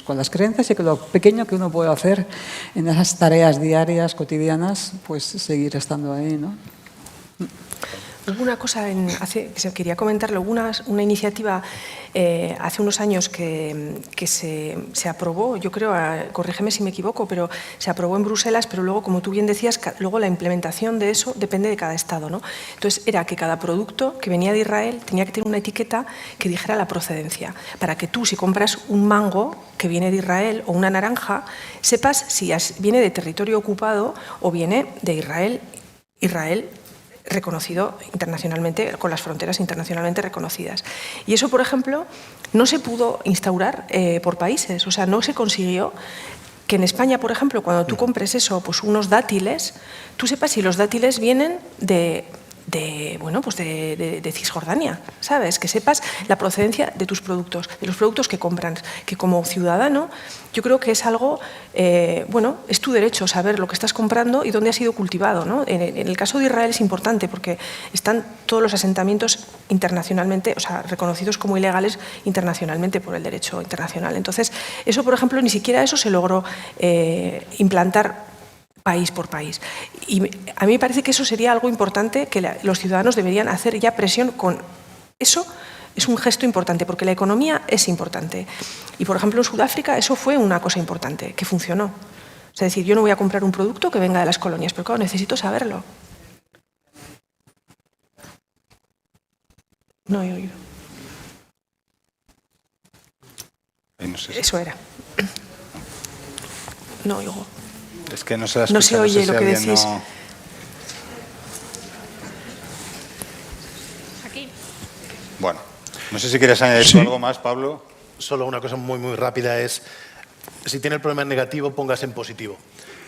las creencias, y que lo pequeño que uno puede hacer en esas tareas diarias, cotidianas, pues seguir estando ahí, ¿no? Hubo una cosa que se quería comentarlo, hubo una iniciativa hace unos años que se aprobó, yo creo, corrígeme si me equivoco, pero se aprobó en Bruselas, pero luego, como tú bien decías, luego la implementación de eso depende de cada Estado, ¿no? Entonces era que cada producto que venía de Israel tenía que tener una etiqueta que dijera la procedencia, para que tú, si compras un mango que viene de Israel o una naranja, sepas si viene de territorio ocupado o viene de Israel reconocido internacionalmente, con las fronteras internacionalmente reconocidas. Y eso, por ejemplo, no se pudo instaurar por países, o sea, no se consiguió que en España, por ejemplo, cuando tú compres eso, pues unos dátiles, tú sepas si los dátiles vienen de Cisjordania, ¿sabes? Que sepas la procedencia de tus productos, de los productos que compras, que como ciudadano yo creo que es algo, es tu derecho saber lo que estás comprando y dónde ha sido cultivado, ¿no? En el caso de Israel es importante porque están todos los asentamientos internacionalmente, o sea, reconocidos como ilegales internacionalmente por el derecho internacional. Entonces, eso, por ejemplo, ni siquiera eso se logró implantar país por país. Y a mí me parece que eso sería algo importante, que los ciudadanos deberían hacer ya presión con eso. Es un gesto importante, porque la economía es importante. Y, por ejemplo, en Sudáfrica eso fue una cosa importante, que funcionó. Es decir, yo no voy a comprar un producto que venga de las colonias, pero claro, necesito saberlo. No he oído. No sé si... Eso era. No oigo. Es que no se la escucha, no se oye si lo que alguien decís. no... Aquí. Bueno, no sé si quieres añadir tú algo más, Pablo. Solo una cosa muy, muy rápida es, si tiene el problema en negativo, póngase en positivo.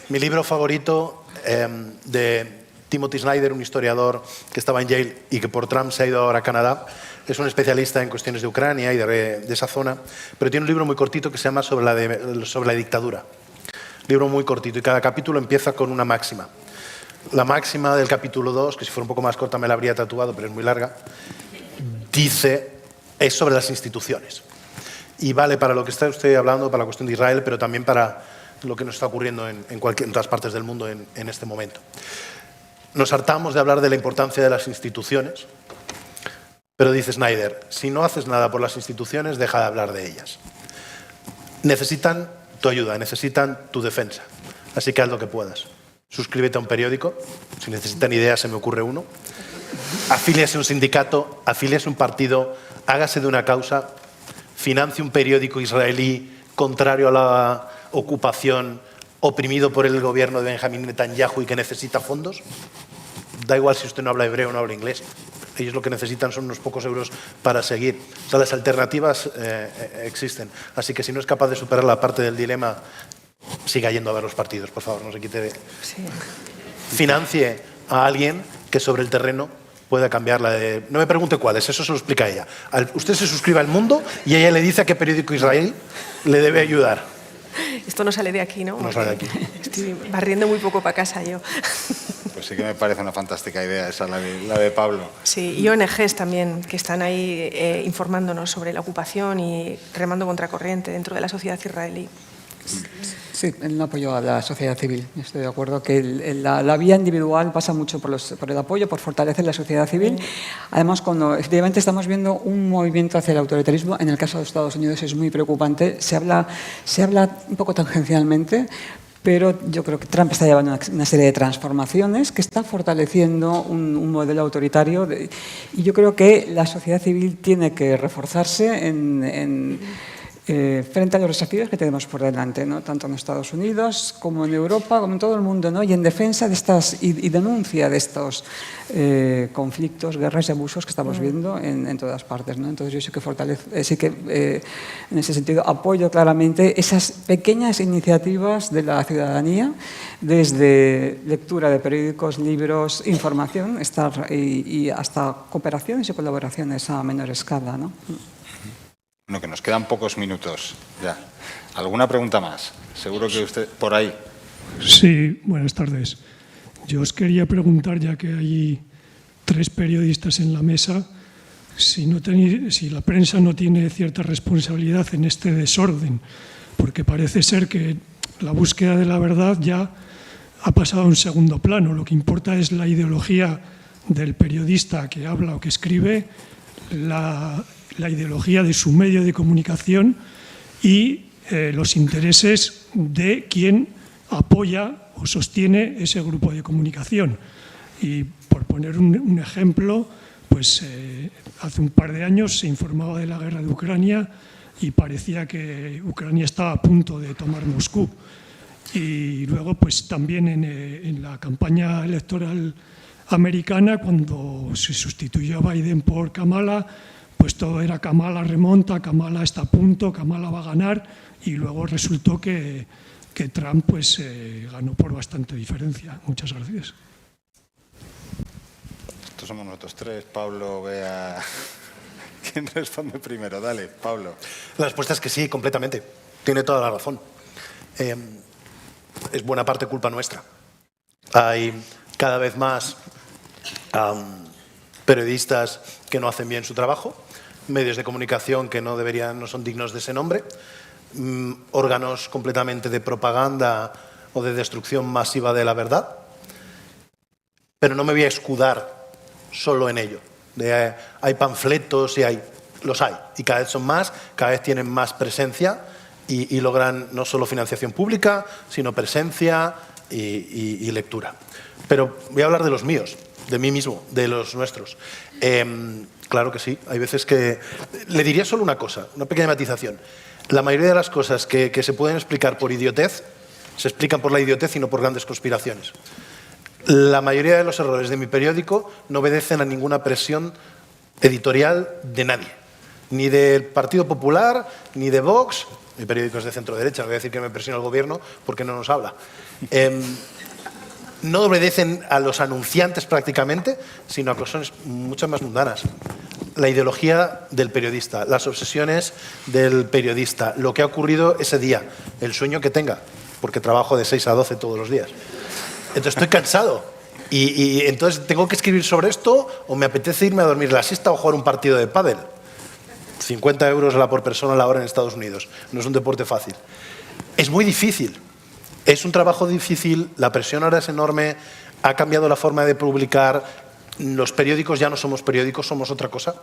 Mi libro favorito de Timothy Snyder, un historiador que estaba en Yale y que por Trump se ha ido ahora a Canadá, es un especialista en cuestiones de Ucrania y de esa zona, pero tiene un libro muy cortito que se llama sobre la dictadura. Libro muy cortito y cada capítulo empieza con una máxima. La máxima del capítulo 2, que si fuera un poco más corta me la habría tatuado, pero es muy larga, es sobre las instituciones. Y vale para lo que está usted hablando, para la cuestión de Israel, pero también para lo que nos está ocurriendo en todas partes del mundo en este momento. Nos hartamos de hablar de la importancia de las instituciones, pero dice Snyder, si no haces nada por las instituciones, deja de hablar de ellas. Necesitan tu ayuda, necesitan tu defensa, así que haz lo que puedas. Suscríbete a un periódico, si necesitan ideas se me ocurre uno, afíliase a un sindicato, afíliase a un partido, hágase de una causa, financie un periódico israelí contrario a la ocupación, oprimido por el gobierno de Benjamín Netanyahu y que necesita fondos. Da igual si usted no habla hebreo o no habla inglés. Ellos lo que necesitan son unos pocos euros para seguir. O sea, las alternativas existen. Así que si no es capaz de superar la parte del dilema, siga yendo a ver los partidos, por favor, no se quite de... Sí. Financie a alguien que sobre el terreno pueda cambiarla de... No me pregunte cuáles, eso se lo explica ella. Usted se suscribe al Mundo y ella le dice a qué periódico israelí le debe ayudar. Esto no sale de aquí, ¿no? No sale de aquí. Estoy barriendo muy poco para casa yo. Pues sí que me parece una fantástica idea esa, la de Pablo. Sí, y ONGs también, que están ahí informándonos sobre la ocupación y remando contracorriente dentro de la sociedad israelí. Sí, en apoyo a la sociedad civil. Estoy de acuerdo que la vía individual pasa mucho por el apoyo, por fortalecer la sociedad civil. Además, cuando efectivamente estamos viendo un movimiento hacia el autoritarismo, en el caso de Estados Unidos es muy preocupante. Se habla un poco tangencialmente, pero yo creo que Trump está llevando una serie de transformaciones que está fortaleciendo un modelo autoritario y yo creo que la sociedad civil tiene que reforzarse frente a los desafíos que tenemos por delante, ¿no? Tanto en Estados Unidos como en Europa, como en todo el mundo, ¿no? Y en defensa de estas y denuncia de estos conflictos, guerras y abusos que estamos viendo en todas partes, ¿no? Entonces yo sí que en ese sentido apoyo claramente esas pequeñas iniciativas de la ciudadanía, desde lectura de periódicos, libros, información, y hasta cooperaciones y colaboraciones a menor escala, ¿no? Bueno, que nos quedan pocos minutos ya. ¿Alguna pregunta más? Seguro que usted, por ahí. Sí, buenas tardes. Yo os quería preguntar, ya que hay 3 periodistas en la mesa, si la prensa no tiene cierta responsabilidad en este desorden, porque parece ser que la búsqueda de la verdad ya ha pasado a un segundo plano. Lo que importa es la ideología del periodista que habla o que escribe, la ideología de su medio de comunicación y los intereses de quien apoya o sostiene ese grupo de comunicación. Y por poner un ejemplo, pues hace un par de años se informaba de la guerra de Ucrania y parecía que Ucrania estaba a punto de tomar Moscú. Y luego, pues también en la campaña electoral americana, cuando se sustituyó a Biden por Kamala, pues todo era Kamala remonta, Kamala está a punto, Kamala va a ganar, y luego resultó que Trump pues, ganó por bastante diferencia. Muchas gracias. Estos somos nosotros 3, Pablo, Bea... ¿Quién responde primero? Dale, Pablo. La respuesta es que sí, completamente. Tiene toda la razón. Es buena parte culpa nuestra. Hay cada vez más periodistas que no hacen bien su trabajo, medios de comunicación que no son dignos de ese nombre, órganos completamente de propaganda o de destrucción masiva de la verdad. Pero no me voy a escudar solo en ello. Hay panfletos y los hay, y cada vez son más, cada vez tienen más presencia y logran no solo financiación pública, sino presencia y lectura. Pero voy a hablar de los míos, de mí mismo, de los nuestros. Claro que sí, hay veces que... Le diría solo una cosa, una pequeña matización. La mayoría de las cosas que se pueden explicar por idiotez, se explican por la idiotez y no por grandes conspiraciones. La mayoría de los errores de mi periódico no obedecen a ninguna presión editorial de nadie. Ni del Partido Popular, ni de Vox. Mi periódico es de centro-derecha, no voy a decir que me presiona el gobierno porque no nos habla. No obedecen a los anunciantes prácticamente, sino a cosas mucho más mundanas. La ideología del periodista, las obsesiones del periodista, lo que ha ocurrido ese día, el sueño que tenga, porque trabajo de 6 a 12 todos los días. Entonces estoy cansado y entonces tengo que escribir sobre esto o me apetece irme a dormir la siesta o jugar un partido de pádel. 50 euros por persona a la hora en Estados Unidos. No es un deporte fácil. Es muy difícil Es un trabajo difícil, la presión ahora es enorme, ha cambiado la forma de publicar. Los periódicos ya no somos periódicos, somos otra cosa.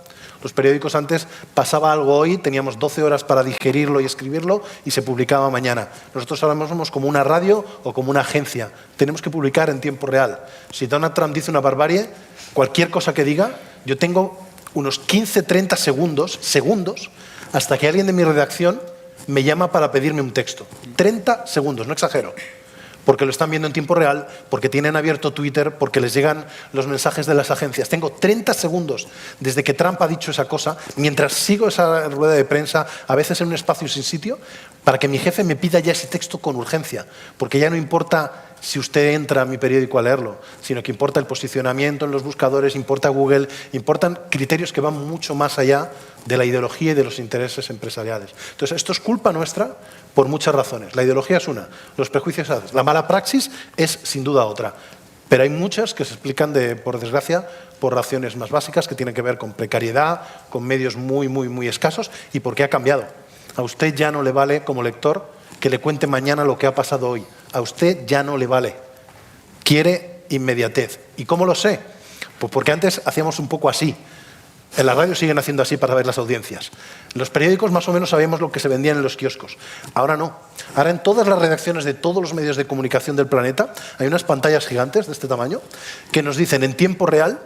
Los periódicos antes pasaba algo hoy, teníamos 12 horas para digerirlo y escribirlo y se publicaba mañana. Nosotros ahora mismo somos como una radio o como una agencia. Tenemos que publicar en tiempo real. Si Donald Trump dice una barbarie, cualquier cosa que diga, yo tengo unos 15-30 segundos, hasta que alguien de mi redacción me llama para pedirme un texto. 30 segundos, no exagero. Porque lo están viendo en tiempo real, porque tienen abierto Twitter, porque les llegan los mensajes de las agencias. Tengo 30 segundos desde que Trump ha dicho esa cosa, mientras sigo esa rueda de prensa, a veces en un espacio sin sitio, para que mi jefe me pida ya ese texto con urgencia. Porque ya no importa si usted entra a mi periódico a leerlo, sino que importa el posicionamiento en los buscadores, importa Google, importan criterios que van mucho más allá de la ideología y de los intereses empresariales. Entonces, esto es culpa nuestra por muchas razones. La ideología es una, los prejuicios son otras. La mala praxis es sin duda otra. Pero hay muchas que se explican, por desgracia, por razones más básicas que tienen que ver con precariedad, con medios muy escasos y porque ha cambiado. A usted ya no le vale, como lector, que le cuente mañana lo que ha pasado hoy. A usted ya no le vale. Quiere inmediatez. ¿Y cómo lo sé? Pues porque antes hacíamos un poco así. En la radio siguen haciendo así para ver las audiencias. En los periódicos más o menos sabíamos lo que se vendía en los kioscos. Ahora no. Ahora en todas las redacciones de todos los medios de comunicación del planeta hay unas pantallas gigantes de este tamaño que nos dicen en tiempo real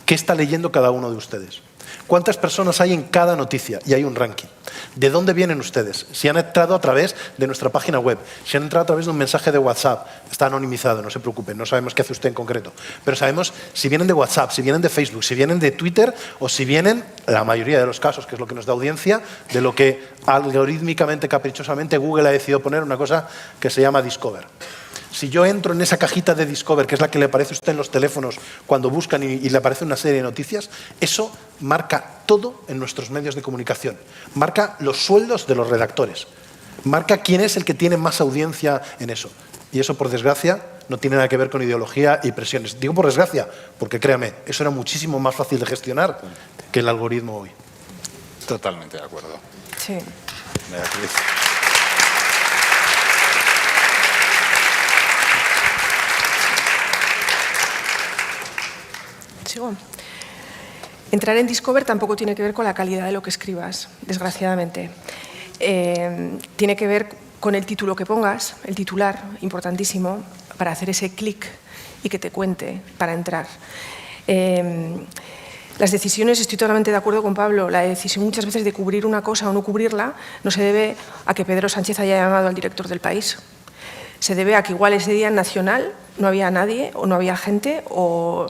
qué está leyendo cada uno de ustedes. ¿Cuántas personas hay en cada noticia? Y hay un ranking. ¿De dónde vienen ustedes? Si han entrado a través de nuestra página web, si han entrado a través de un mensaje de WhatsApp, está anonimizado, no se preocupen, no sabemos qué hace usted en concreto, pero sabemos si vienen de WhatsApp, si vienen de Facebook, si vienen de Twitter o si vienen, la mayoría de los casos, que es lo que nos da audiencia, de lo que algorítmicamente, caprichosamente, Google ha decidido poner una cosa que se llama Discover. Si yo entro en esa cajita de Discover, que es la que le aparece a usted en los teléfonos cuando buscan y le aparece una serie de noticias, eso marca todo en nuestros medios de comunicación. Marca los sueldos de los redactores. Marca quién es el que tiene más audiencia en eso. Y eso, por desgracia, no tiene nada que ver con ideología y presiones. Digo por desgracia, porque créame, eso era muchísimo más fácil de gestionar que el algoritmo hoy. Totalmente de acuerdo. Sí. Beatriz. Sigo. Entrar en Discover tampoco tiene que ver con la calidad de lo que escribas, desgraciadamente. Tiene que ver con el título que pongas, el titular, importantísimo, para hacer ese clic y que te cuente para entrar. Las decisiones, estoy totalmente de acuerdo con Pablo, la decisión muchas veces de cubrir una cosa o no cubrirla no se debe a que Pedro Sánchez haya llamado al director del País. Se debe a que igual ese día en Nacional no había nadie o no había gente o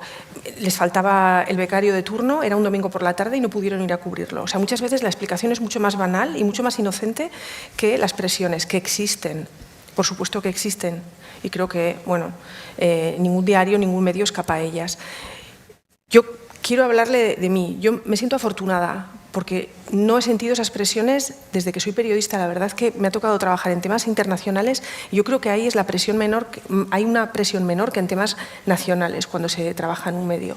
les faltaba el becario de turno, era un domingo por la tarde y no pudieron ir a cubrirlo. O sea, muchas veces la explicación es mucho más banal y mucho más inocente que las presiones que existen. Por supuesto que existen y creo que, bueno, ningún diario, ningún medio escapa a ellas. Yo quiero hablarle de mí. Yo me siento afortunada porque no he sentido esas presiones desde que soy periodista. La verdad es que me ha tocado trabajar en temas internacionales y yo creo que ahí es la presión menor, hay una presión menor que en temas nacionales cuando se trabaja en un medio.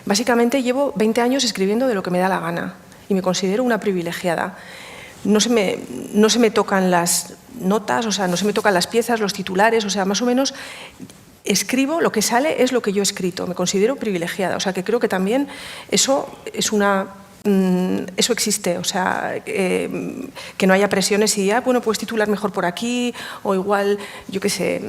Básicamente llevo 20 años escribiendo de lo que me da la gana y me considero una privilegiada. No se me tocan las notas, o sea, no se me tocan las piezas, los titulares, o sea, más o menos escribo, lo que sale es lo que yo he escrito, me considero privilegiada, o sea que creo que también eso existe, o sea, que no haya presiones y, bueno, puedes titular mejor por aquí, o igual, yo qué sé,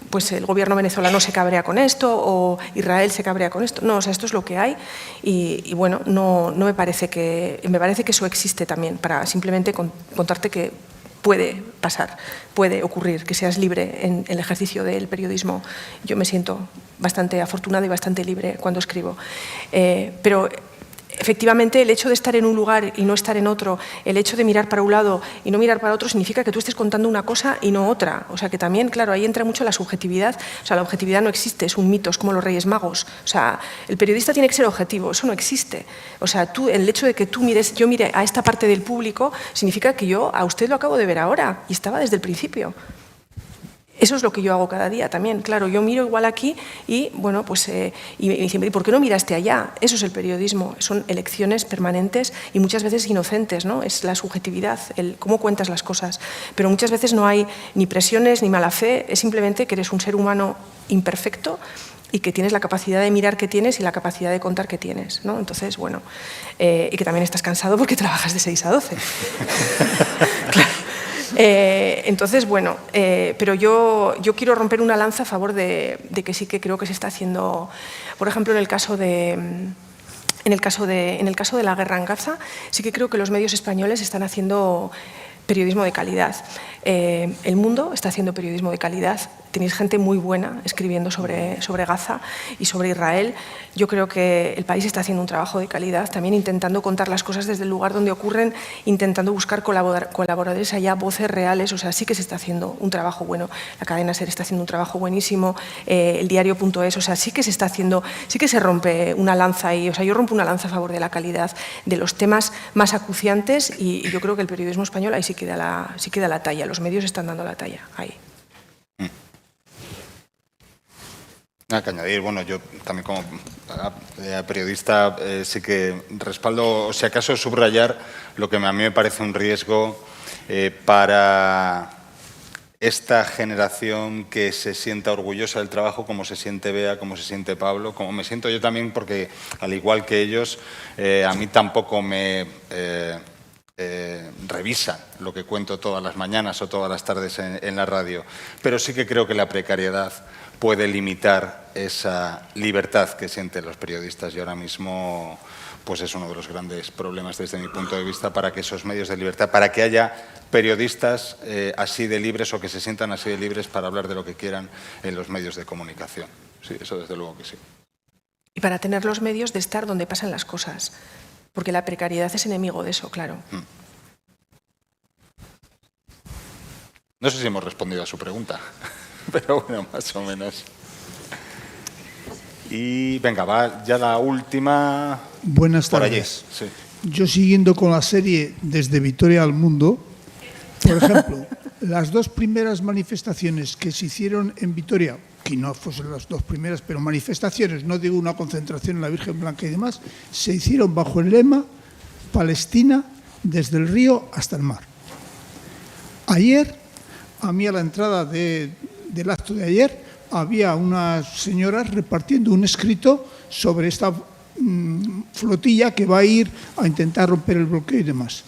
pues el gobierno venezolano se cabrea con esto, o Israel se cabrea con esto. No, o sea, esto es lo que hay y bueno, no me parece que eso existe también, para simplemente contarte que puede pasar, puede ocurrir, que seas libre en el ejercicio del periodismo. Yo me siento bastante afortunada y bastante libre cuando escribo. Pero efectivamente el hecho de estar en un lugar y no estar en otro, el hecho de mirar para un lado y no mirar para otro, significa que tú estés contando una cosa y no otra. O sea que también, claro, ahí entra mucho la subjetividad. O sea, la objetividad no existe, es un mito, es como los Reyes Magos. O sea, el periodista tiene que ser objetivo, eso no existe. O sea, el hecho de que yo mire a esta parte del público significa que yo a usted lo acabo de ver ahora y estaba desde el principio. Eso es lo que yo hago cada día también. Claro, yo miro igual aquí y, bueno, pues, y me dicen, ¿y por qué no miraste allá? Eso es el periodismo, son elecciones permanentes y muchas veces inocentes, ¿no? Es la subjetividad, el cómo cuentas las cosas. Pero muchas veces no hay ni presiones ni mala fe, es simplemente que eres un ser humano imperfecto y que tienes la capacidad de mirar que tienes y la capacidad de contar que tienes, ¿no? Entonces, bueno, y que también estás cansado porque trabajas de 6 a 12. Claro. Entonces, bueno, pero yo quiero romper una lanza a favor de que sí que creo que se está haciendo, por ejemplo, en el caso de la guerra en Gaza, sí que creo que los medios españoles están haciendo periodismo de calidad. El Mundo está haciendo periodismo de calidad. Tenéis gente muy buena escribiendo sobre Gaza y sobre Israel. Yo creo que el país está haciendo un trabajo de calidad, también intentando contar las cosas desde el lugar donde ocurren, intentando buscar colaboradores allá, voces reales. O sea, sí que se está haciendo un trabajo bueno. La cadena SER está haciendo un trabajo buenísimo. El diario.es, o sea, sí que se está haciendo, sí que se rompe una lanza ahí. O sea, yo rompo una lanza a favor de la calidad, de los temas más acuciantes y yo creo que el periodismo español ahí sí que da la talla. Los medios están dando la talla ahí. Nada que añadir. Bueno, yo también como periodista sí que respaldo, o si acaso subrayar lo que a mí me parece un riesgo para esta generación que se sienta orgullosa del trabajo, como se siente Bea, como se siente Pablo, como me siento yo también, porque al igual que ellos, a mí tampoco me revisan lo que cuento todas las mañanas o todas las tardes en la radio, pero sí que creo que la precariedad puede limitar esa libertad que sienten los periodistas y ahora mismo pues es uno de los grandes problemas desde mi punto de vista para que esos medios de libertad, para que haya periodistas así de libres o que se sientan así de libres para hablar de lo que quieran en los medios de comunicación. Sí, eso desde luego que sí. Y para tener los medios de estar donde pasan las cosas, porque la precariedad es enemigo de eso, claro. No sé si hemos respondido a su pregunta, pero bueno, más o menos. Y venga, va ya la última. Buenas tardes. Por allí, sí. Yo siguiendo con la serie Desde Vitoria al Mundo, por ejemplo, las 2 primeras manifestaciones que se hicieron en Vitoria, que no fueron las 2 primeras, pero manifestaciones, no digo una concentración en la Virgen Blanca y demás, se hicieron bajo el lema Palestina desde el río hasta el mar. Ayer, a mí a la entrada del acto de ayer, había unas señoras repartiendo un escrito sobre esta flotilla que va a ir a intentar romper el bloqueo y demás.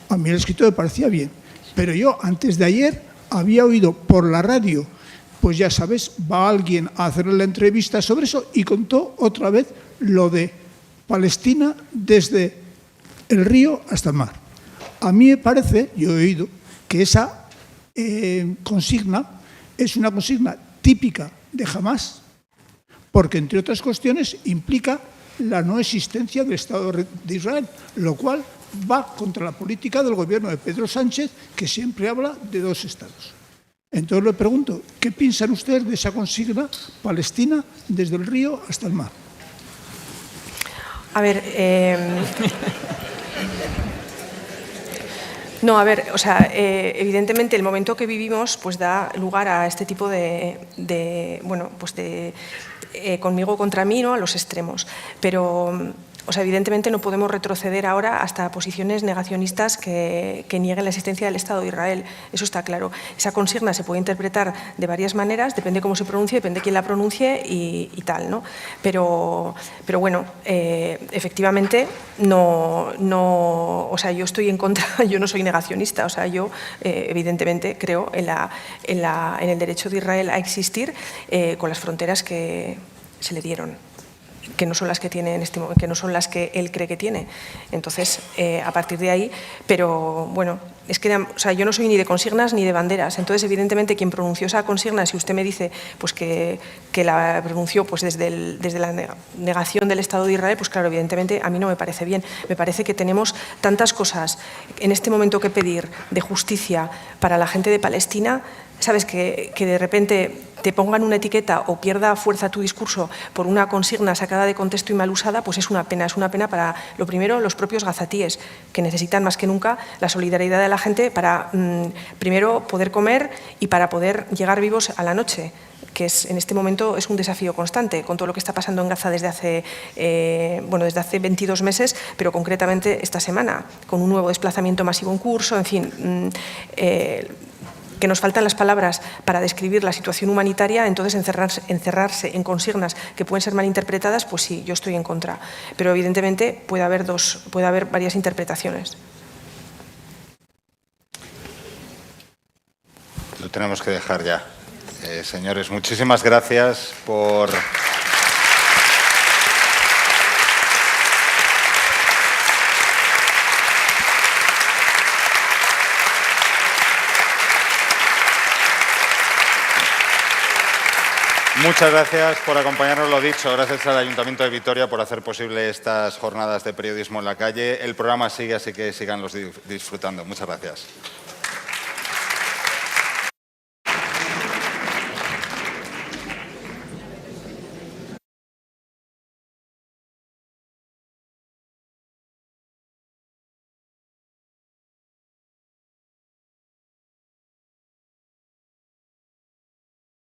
A mí el escrito me parecía bien, pero yo antes de ayer había oído por la radio, pues ya sabes, va alguien a hacerle la entrevista sobre eso y contó otra vez lo de Palestina desde el río hasta el mar. A mí me parece, yo he oído, que esa consigna es una consigna típica de Hamás, porque entre otras cuestiones implica la no existencia del Estado de Israel, lo cual va contra la política del gobierno de Pedro Sánchez, que siempre habla de 2 estados. Entonces le pregunto, ¿qué piensan ustedes de esa consigna Palestina desde el río hasta el mar? A ver, no, a ver, o sea, evidentemente el momento que vivimos pues da lugar a este tipo bueno, pues conmigo contra mí, ¿no? A los extremos. Pero, o sea, evidentemente no podemos retroceder ahora hasta posiciones negacionistas que nieguen la existencia del Estado de Israel. Eso está claro. Esa consigna se puede interpretar de varias maneras, depende cómo se pronuncie, depende quién la pronuncie y tal, ¿no? Pero bueno, efectivamente, o sea, yo estoy en contra, yo no soy negacionista, o sea, yo evidentemente creo en el derecho de Israel a existir con las fronteras que se le dieron, que no son las que tiene en este momento, que no son las que él cree que tiene. Entonces, a partir de ahí, pero bueno, es que, o sea, yo no soy ni de consignas ni de banderas. Entonces, evidentemente, quien pronunció esa consigna, si usted me dice pues que la pronunció pues desde la negación del Estado de Israel, pues claro, evidentemente a mí no me parece bien. Me parece que tenemos tantas cosas en este momento que pedir de justicia para la gente de Palestina. Sabes que de repente te pongan una etiqueta o pierda fuerza tu discurso por una consigna sacada de contexto y mal usada, pues es una pena. Es una pena para, lo primero, los propios gazatíes, que necesitan más que nunca la solidaridad de la gente para, primero, poder comer y para poder llegar vivos a la noche, que en este momento es un desafío constante, con todo lo que está pasando en Gaza desde hace 22 meses, pero concretamente esta semana, con un nuevo desplazamiento masivo en curso, en fin, que nos faltan las palabras para describir la situación humanitaria, entonces encerrarse en consignas que pueden ser malinterpretadas, pues sí, yo estoy en contra. Pero evidentemente puede haber varias interpretaciones. Lo tenemos que dejar ya. Señores, muchísimas gracias por... Muchas gracias por acompañarnos, lo dicho. Gracias al Ayuntamiento de Vitoria por hacer posible estas jornadas de periodismo en la calle. El programa sigue, así que síganlos disfrutando. Muchas gracias.